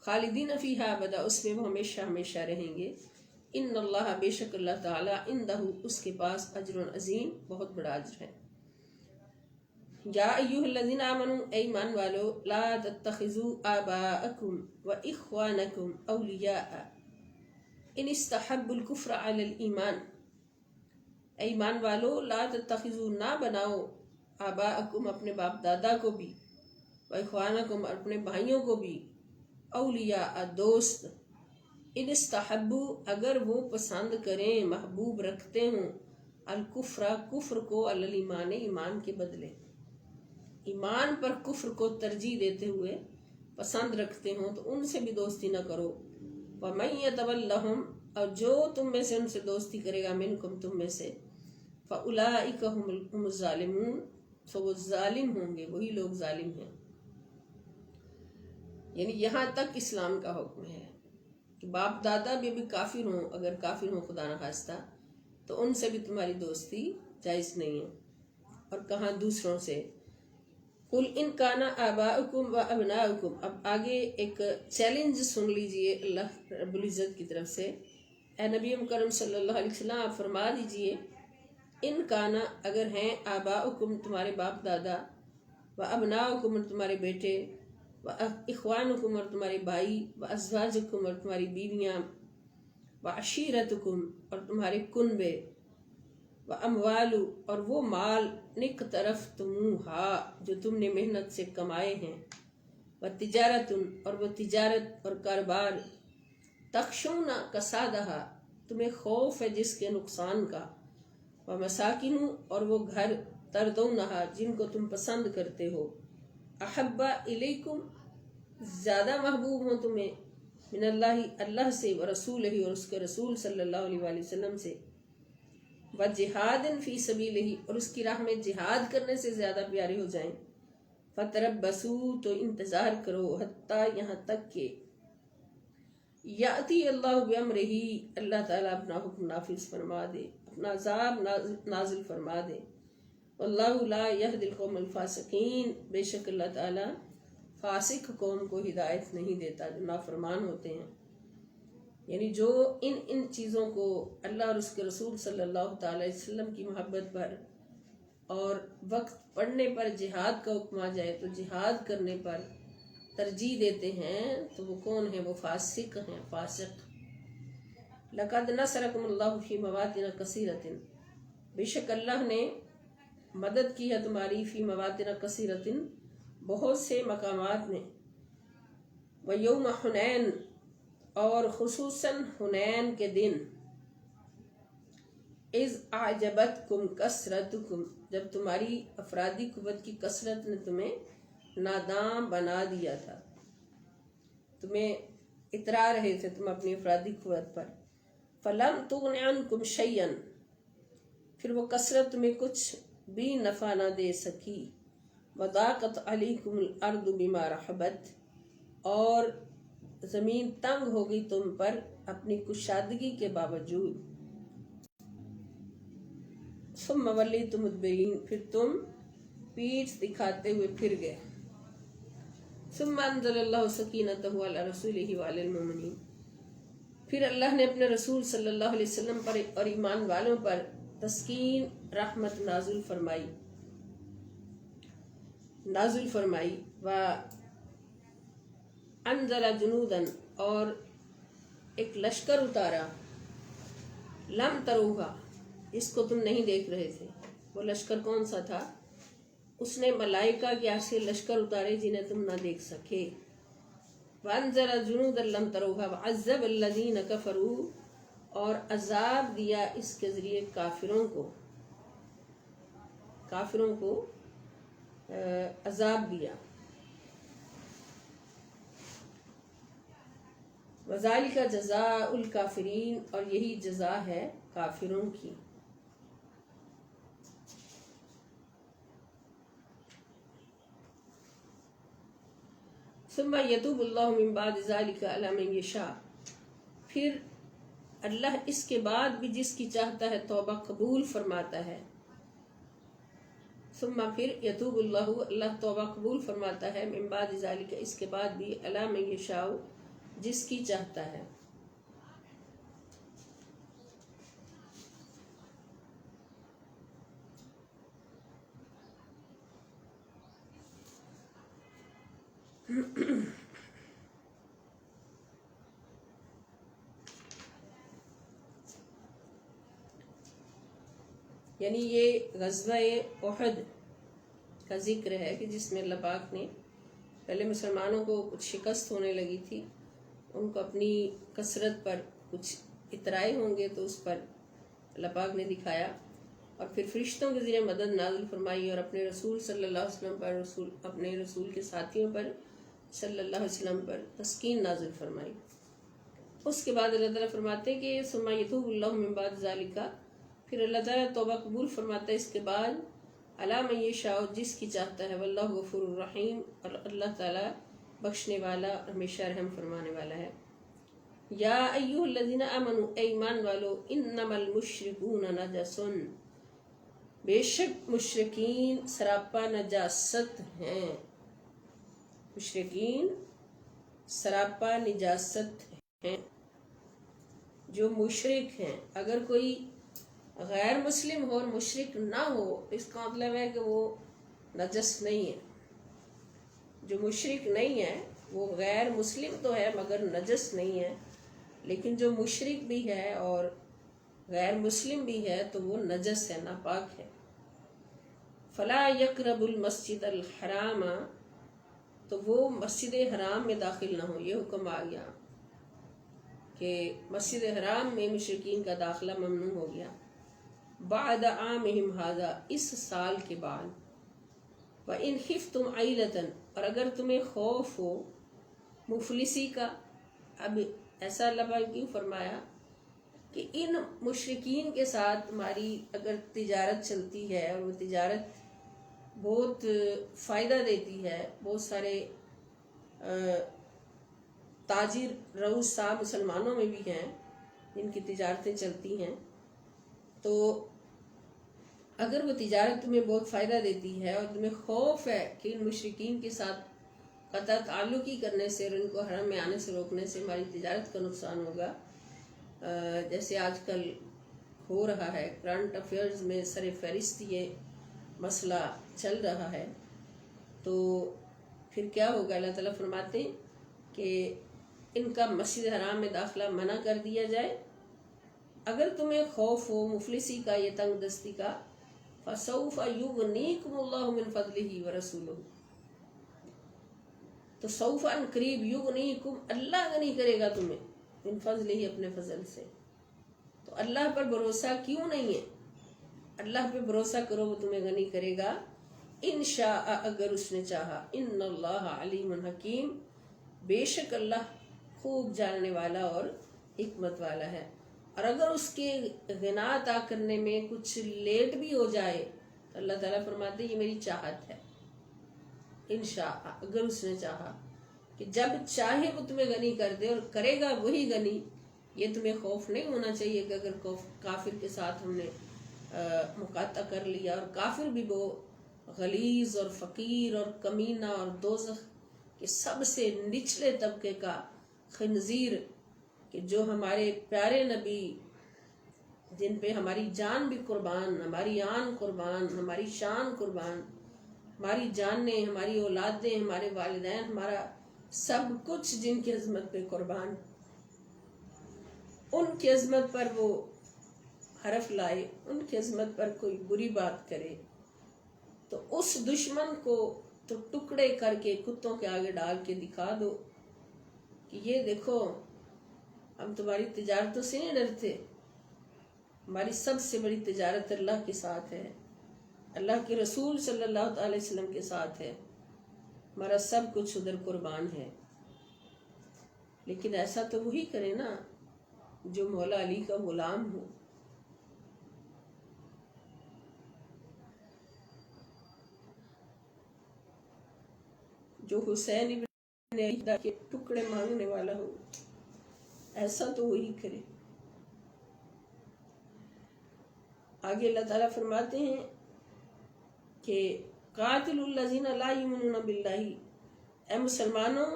خالدین فیہا ابدا، اس میں وہ ہمیشہ ہمیشہ رہیں گے۔ ان اللہ، بے شک اللہ تعالیٰ، عندہ، اس کے پاس، اجر عظیم، بہت بڑا اجر ہے۔ یا ایھا الذین آمنوا، اے ایمان والو، لا تتخذوا آباءکم واخوانکم اولیاء ان استحبوا الکفر علی الایمان، اے ایمان والو، لا تتخذوا، نہ بناؤ، آباءکم، اپنے باپ دادا کو بھی، واخوانکم، اور اپنے بھائیوں کو بھی، اولیاء، دوست، ان استحبوا، اگر وہ پسند کریں، محبوب رکھتے ہوں، الکفر، کفر کو، علی الایمان، ایمان کے بدلے، ایمان پر کفر کو ترجیح دیتے ہوئے پسند رکھتے ہوں تو ان سے بھی دوستی نہ کرو۔ وَمَن يَتَوَلَّهُمْ، اور جو تم میں سے ان سے دوستی کرے گا، منکم، تم میں سے، فَأُولَٰئِکَ هُمُ الظَّالِمُونَ، تو وہ ظالم ہوں گے، وہی لوگ ظالم ہیں۔ یعنی یہاں تک اسلام کا حکم ہے کہ باپ دادا بھی ابھی کافر ہوں، اگر کافر ہوں خدا نخواستہ، تو ان سے بھی تمہاری دوستی جائز نہیں ہے۔ اور کہاں دوسروں سے، قُلْ إِنْ كَانَ آبَاؤُكُمْ وَأَبْنَاؤُكُمْ، اب آگے ایک چیلنج سن لیجئے اللہ رب العزت کی طرف سے، اے نبی مکرم صلی اللہ علیہ وسلم، آپ فرما دیجئے، ان کانا، اگر ہیں، آباؤکم، تمہارے باپ دادا، وابناؤکم، اور تمہارے بیٹے، واخوانکم، اور تمہارے بھائی، وازواجکم، اور تمہاری بیویاں، وعشیرتکم، اور تمہارے کنبے، واموال، اور وہ مال، اقترفتموہا، جو تم نے محنت سے کمائے ہیں، وتجارت، اور وہ تجارت اور کاروبار، تخشون کسادہا، تمہیں خوف ہے جس کے نقصان کا، ومساکن، اور وہ گھر، تردونہا، جن کو تم پسند کرتے ہو، احب الیکم، زیادہ محبوب ہوں تمہیں، من اللہ، اللہ سے، ورسولہ، اور اس کے رسول صلی اللہ علیہ وآلہ وسلم سے، وجہاد فی سبیلہ، اور اس کی راہ میں جہاد کرنے سے زیادہ پیارے ہو جائیں، فتربصوا، تو انتظار کرو، حتیٰ، یہاں تک کہ، یاتی اللہ بامرہ، اللہ تعالیٰ اپنا حکم نافذ فرما دے، اپنا عذاب نازل فرما دے، واللہ لا یہدی القوم الفاسقین، بے شک اللہ تعالیٰ فاسق قوم کو ہدایت نہیں دیتا، جو نافرمان ہوتے ہیں۔ یعنی جو ان چیزوں کو، اللہ اور اس کے رسول صلی اللہ تعالی علیہ وسلم کی محبت پر اور وقت پڑنے پر جہاد کا حکم آ جائے تو جہاد کرنے پر ترجیح دیتے ہیں تو وہ کون ہیں؟ وہ فاسق ہیں، فاسق۔ لقد نصرکم اللہ فی مواطن کثیرۃ، بے شک اللہ نے مدد کی ہے تمہاری فی مواطن کثیرۃ، بہت سے مقامات میں، ویوم حنین، اور خصوصاً حنین کے دن، اذ اعجبتکم کثرتکم، جب تمہاری افرادی قوت کی کثرت نے تمہیں ناداں بنا دیا تھا، تمہیں اترا رہے تھے تم اپنی افرادی قوت پر، فلم تغن عنکم شیئا، پھر وہ کثرت تمہیں کچھ بھی نفع نہ دے سکی، وضاقت علیکم الارض بما رحبت، اور زمین تنگ ہو گئی تم پر اپنی کشادگی کے باوجود، ثم ولیتم مدبرین، پھر تم پیٹھ دکھاتے ہوئے پھر گئے، ثم انزل اللہ سکینتہ علی رسولہ وعلی المؤمنین، پھر اللہ نے اپنے رسول صلی اللہ علیہ وسلم پر اور ایمان والوں پر تسکین، رحمت نازل فرمائی، انزل جنودا، اور ایک لشکر اتارا، لم تروہا، اس کو تم نہیں دیکھ رہے تھے۔ وہ لشکر کون سا تھا؟ اس نے ملائکہ کے ایسے لشکر اتارے جنہیں تم نہ دیکھ سکے، وانزل جنودا لم تروہا وعذب الذین کفروا، اور عذاب دیا اس کے ذریعے کافروں کو عذاب دیا، وذالک جزاء الکافرین، اور یہی جزا ہے کافروں کی۔ ثم یتوب اللہ من بعد ذلک علی من یشاء، پھر اللہ اس کے بعد بھی جس کی چاہتا ہے توبہ قبول فرماتا ہے، ثم پھر یتوب اللہ توبہ قبول فرماتا ہے، من بعد ذلک، اس کے بعد بھی، علی من یشاء، جس کی چاہتا ہے۔ یعنی یہ غزوہ احد کا ذکر ہے کہ جس میں اللہ پاک نے پہلے مسلمانوں کو کچھ شکست ہونے لگی تھی، ان کو اپنی کثرت پر کچھ اترائے ہوں گے تو اس پر اللہ پاک نے دکھایا، اور پھر فرشتوں کے ذریعے مدد نازل فرمائی، اور اپنے رسول صلی اللہ علیہ وسلم پر، اپنے رسول کے ساتھیوں پر صلی اللہ علیہ وسلم پر تسکین نازل فرمائی۔ اس کے بعد اللہ تعالیٰ فرماتے ہیں کہ ثم یتوب اللہ من بعد ذلک، پھر اللہ تعالیٰ توبہ قبول فرماتا ہے اس کے بعد، علی من یشاء، جس کی چاہتا ہے، واللہ غفور الرحیم، اور اللہ تعالیٰ بخشنے والا، ہمیشہ رحم فرمانے والا ہے۔ یا ایھا الذین آمنوا، اے ایمان والو، انما المشرکون نجس، بے شک مشرکین سراپا نجاست ہیں، مشرکین سراپا نجاست ہیں۔ جو مشرک ہیں، اگر کوئی غیر مسلم ہو اور مشرک نہ ہو، اس کا مطلب ہے کہ وہ نجس نہیں ہے۔ جو مشرک نہیں ہے وہ غیر مسلم تو ہے مگر نجس نہیں ہے، لیکن جو مشرک بھی ہے اور غیر مسلم بھی ہے تو وہ نجس ہے، ناپاک ہے۔ فلا یقرب المسجد الحرام، تو وہ مسجد حرام میں داخل نہ ہو، یہ حکم آ گیا کہ مسجد حرام میں مشرکین کا داخلہ ممنوع ہو گیا، بعد عامہم ھذا، اس سال کے بعد، وَإِنْ خِفْتُمْ عَيْلَةً، اور اگر تمہیں خوف ہو مفلسی کا۔ اب ایسا اللہ پاک کیوں فرمایا کہ ان مشرکین کے ساتھ تمہاری اگر تجارت چلتی ہے اور وہ تجارت بہت فائدہ دیتی ہے، بہت سارے تاجر رؤوس صاحب مسلمانوں میں بھی ہیں جن کی تجارتیں چلتی ہیں، تو اگر وہ تجارت تمہیں بہت فائدہ دیتی ہے اور تمہیں خوف ہے کہ ان مشرکین کے ساتھ قطع تعلقی کرنے سے اور ان کو حرم میں آنے سے روکنے سے ہماری تجارت کا نقصان ہوگا، جیسے آج کل ہو رہا ہے، کرنٹ افیئرز میں سر فہرست یہ مسئلہ چل رہا ہے تو پھر کیا ہوگا؟ اللہ تعالیٰ فرماتے ہیں کہ ان کا مسجد حرام میں داخلہ منع کر دیا جائے، اگر تمہیں خوف ہو مفلسی کا یا تنگ دستی کا، فَسَوْفَ يُغْنِيكُمُ اللَّهُ مِنْ فَضْلِهِ وَرَسُولُهُ، تو سوف ان قریب یغنیکم، اللہ غنی کرے گا تمہیں، من فضلہ، اپنے فضل سے۔ تو اللہ پر بھروسہ کیوں نہیں ہے؟ اللہ پہ بھروسہ کرو، وہ تمہیں غنی کرے گا انشاء، اگر اس نے چاہا۔ ان اللہ علیم حکیم، بے شک اللہ خوب جاننے والا اور حکمت والا ہے۔ اور اگر اس کے غنا عطا کرنے میں کچھ لیٹ بھی ہو جائے تو اللہ تعالیٰ فرماتے ہیں یہ میری چاہت ہے، انشاء، اگر اس نے چاہا، کہ جب چاہے وہ تمہیں غنی کر دے، اور کرے گا وہی غنی۔ یہ تمہیں خوف نہیں ہونا چاہیے کہ اگر کافر کے ساتھ ہم نے مقاطع کر لیا، اور کافر بھی وہ غلیظ اور فقیر اور کمینہ اور دوزخ کے سب سے نچلے طبقے کا خنزیر، کہ جو ہمارے پیارے نبی جن پہ ہماری جان بھی قربان، ہماری آن قربان، ہماری شان قربان، ہماری جانیں، ہماری اولادیں، ہمارے والدین، ہمارا سب کچھ جن کی عظمت پہ قربان، ان کی عظمت پر وہ حرف لائے، ان کی عظمت پر کوئی بری بات کرے تو اس دشمن کو تو ٹکڑے کر کے کتوں کے آگے ڈال کے دکھا دو کہ یہ دیکھو ہم تمہاری تجارتوں سے نہیں ڈرتے، ہماری سب سے بڑی تجارت اللہ کے ساتھ ہے، اللہ کے رسول صلی اللہ علیہ وسلم کے ساتھ ہے، ہمارا سب کچھ ادھر قربان ہے۔ لیکن ایسا تو وہی کرے نا جو مولا علی کا غلام ہو۔ جو حسین ابن علی کے ٹکڑے مانگنے والا ہو، ایسا تو وہی کرے۔ آگے اللہ تعالیٰ فرماتے ہیں کہ قاتل الذین لا یؤمنون باللہ، اے مسلمانوں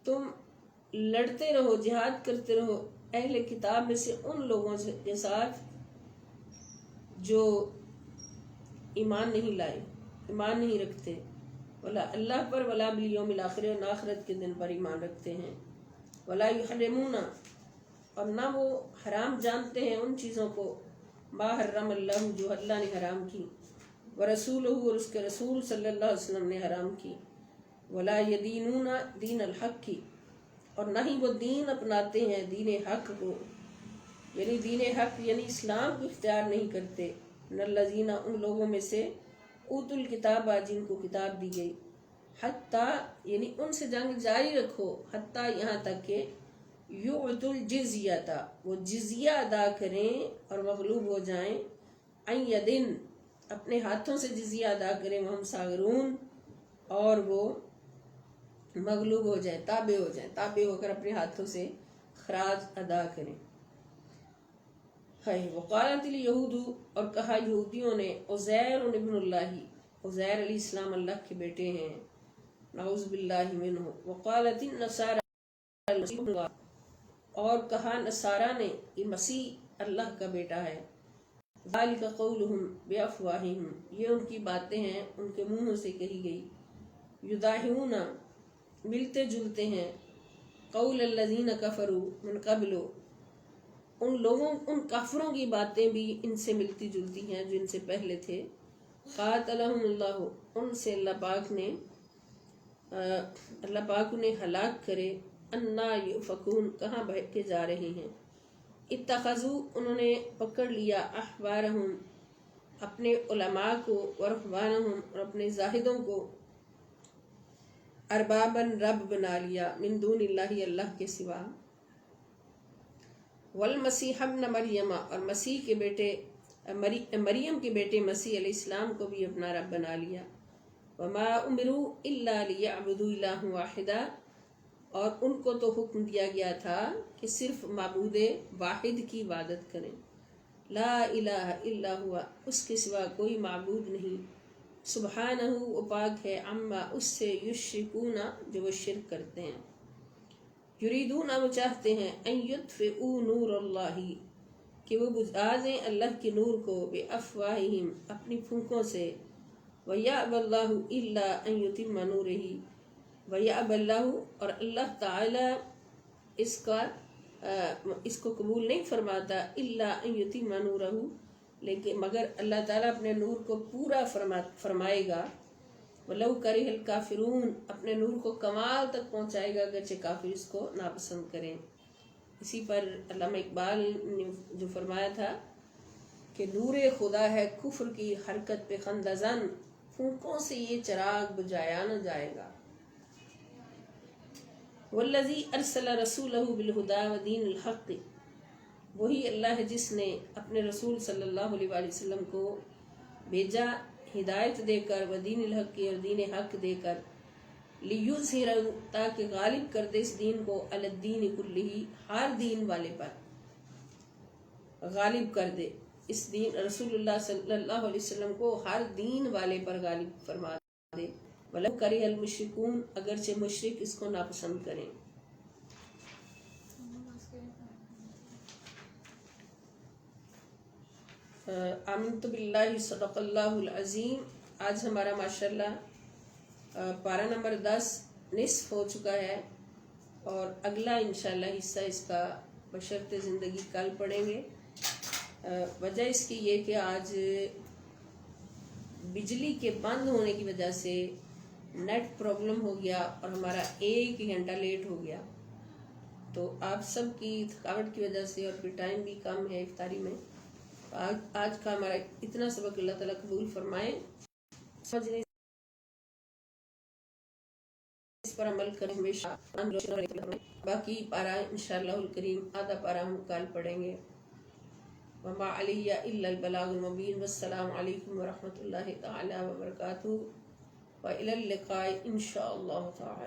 تم لڑتے رہو، جہاد کرتے رہو اہل کتاب میں سے ان لوگوں کے ساتھ جو ایمان نہیں لائے، ایمان نہیں رکھتے، ولا اللہ پر، ولا بالیوم الاخر، اور آخرت کے دن پر ایمان رکھتے ہیں، ولا یحرمون، اور نہ وہ حرام جانتے ہیں ان چیزوں کو، ما حرم اللہ، جو اللہ نے حرام کی، ورسولہ، اور اس کے رسول صلی اللہ علیہ وسلم نے حرام کی، ولا یدینون دین الحق کی، اور نہ ہی وہ دین اپناتے ہیں دین حق کو، یعنی دین حق یعنی اسلام کو اختیار نہیں کرتے، من الذین، ان لوگوں میں سے، اوت الکتاب، جن کو کتاب دی گئی، حتیٰ، یعنی ان سے جنگ جاری رکھو، حتیٰ یہاں تک کہ یعطوا الجزیۃ، وہ جزیہ ادا کریں اور مغلوب ہو جائیں، عن یدن، اپنے ہاتھوں سے جزیہ ادا کریں، وہم صاغرون، اور وہ مغلوب ہو جائیں، تابع ہو جائیں، تابع ہو کر اپنے ہاتھوں سے خراج ادا کریں۔ وقالت الیہود، اور کہا یہودیوں نے، عزیر ابن اللہ، عزیر علیہ السلام اللہ کے بیٹے ہیں، نعوذ باللہ منہ۔ وقالت النصارى المسیح ابن اللہ، اور کہا نصارہ نے کہ مسیح اللہ کا بیٹا ہے، ذالک قولہم بافواہہم، یہ ان کی باتیں ہیں ان کے منہوں سے کہی گئی، یضاہئون، ملتے جلتے ہیں، قول الذین کفروا من قبل، ان لوگوں، ان کافروں کی باتیں بھی ان سے ملتی جلتی ہیں جو ان سے پہلے تھے، قاتلہم اللہ، ان سے اللہ پاک نے، اللہ پاک انہیں ہلاک کرے، انا یؤفکون، کہاں بھٹکے جا رہے ہیں، اتخذوا، انہوں نے پکڑ لیا، احبارہم، اپنے علماء کو، ورہبانہم، اور اپنے زاہدوں کو، ارباباً، رب بنا لیا، من دون اللہ، اللہ کے سوا، والمسیح ابن مریم، اور مسیح کے بیٹے، مریم کے بیٹے مسیح علیہ السلام کو بھی اپنا رب بنا لیا، وما امروا الا لیعبدوا الہ واحدا، اور ان کو تو حکم دیا گیا تھا کہ صرف معبود واحد کی عبادت کریں، لا الہ الا ہوا، اس کے سوا کوئی معبود نہیں، سبحانہ، وہ پاک ہے، عما، اس سے، یشرکون، جو وہ شرک کرتے ہیں، یریدون، وہ چاہتے ہیں، ان یطفئوا نور اللہ، کہ وہ بجھا دیں اللہ کے نور کو بِأَفْوَاهِهِمْ اپنی پھونکوں سے وَيَأْبَى اللَّهُ إِلَّا أَن يُتِمَّ نُورِهِ وَيَأْبَى اللَّهُ اور اللہ تعالی اس کو قبول نہیں فرماتا إِلَّا أَن يُتِمَّ نُورَهُ لیکن مگر اللہ تعالیٰ اپنے نور کو پورا فرمائے گا وَلَوْ كَرِهَ الْكَافِرُونَ اپنے نور کو کمال تک پہنچائے گا اگرچہ کافر اس کو ناپسند کریں۔ اسی پر علامہ اقبال نے جو فرمایا تھا کہ نور خدا ہے کفر کی حرکت پہ خندہ زن پھونکوں سے یہ چراغ بجھایا نہ جائے گا۔ والذی ارسل رسولہ بالہدی ودین الحق وہی اللہ ہے جس نے اپنے رسول صلی اللہ علیہ وآلہ وسلم کو بھیجا ہدایت دے کر ودین الحق اور دین حق دے کر لیظہرہ تاکہ غالب کر دے اس دین کو علی الدین کلہ ہر دین والے پر غالب کر دے اس دین رسول اللہ صلی اللہ علیہ وسلم کو ہر دین والے پر غالب فرما دے وَلَوْ كَرِهَ الْمُشْرِكُونَ اگرچہ مشرک اس کو ناپسند کریں۔ آمنت باللہ صدق اللہ العظیم۔ آج ہمارا ماشاءاللہ پارہ نمبر 10 نصف ہو چکا ہے اور اگلا انشاءاللہ حصہ اس کا بشرط زندگی کل پڑھیں گے۔ وجہ اس کی یہ کہ آج بجلی کے بند ہونے کی وجہ سے نیٹ پرابلم ہو گیا اور ہمارا 1 گھنٹہ لیٹ ہو گیا، تو آپ سب کی تھکاوٹ کی وجہ سے اور پھر ٹائم بھی کم ہے افطاری میں، آج کا ہمارا اتنا سبق اللہ تعالیٰ قبول فرمائے، سمجھنے اس پر عمل کریں ہمیشہ۔ باقی پارہ انشاءاللہ الکریم آدھا پارہ ہم کل پڑھیں گے۔ وما علی الا البلاغ المبین۔ والسلام علیکم ورحمۃ اللہ تعالی وبرکاتہ، وإلی اللقاء انشاءاللہ تعالی۔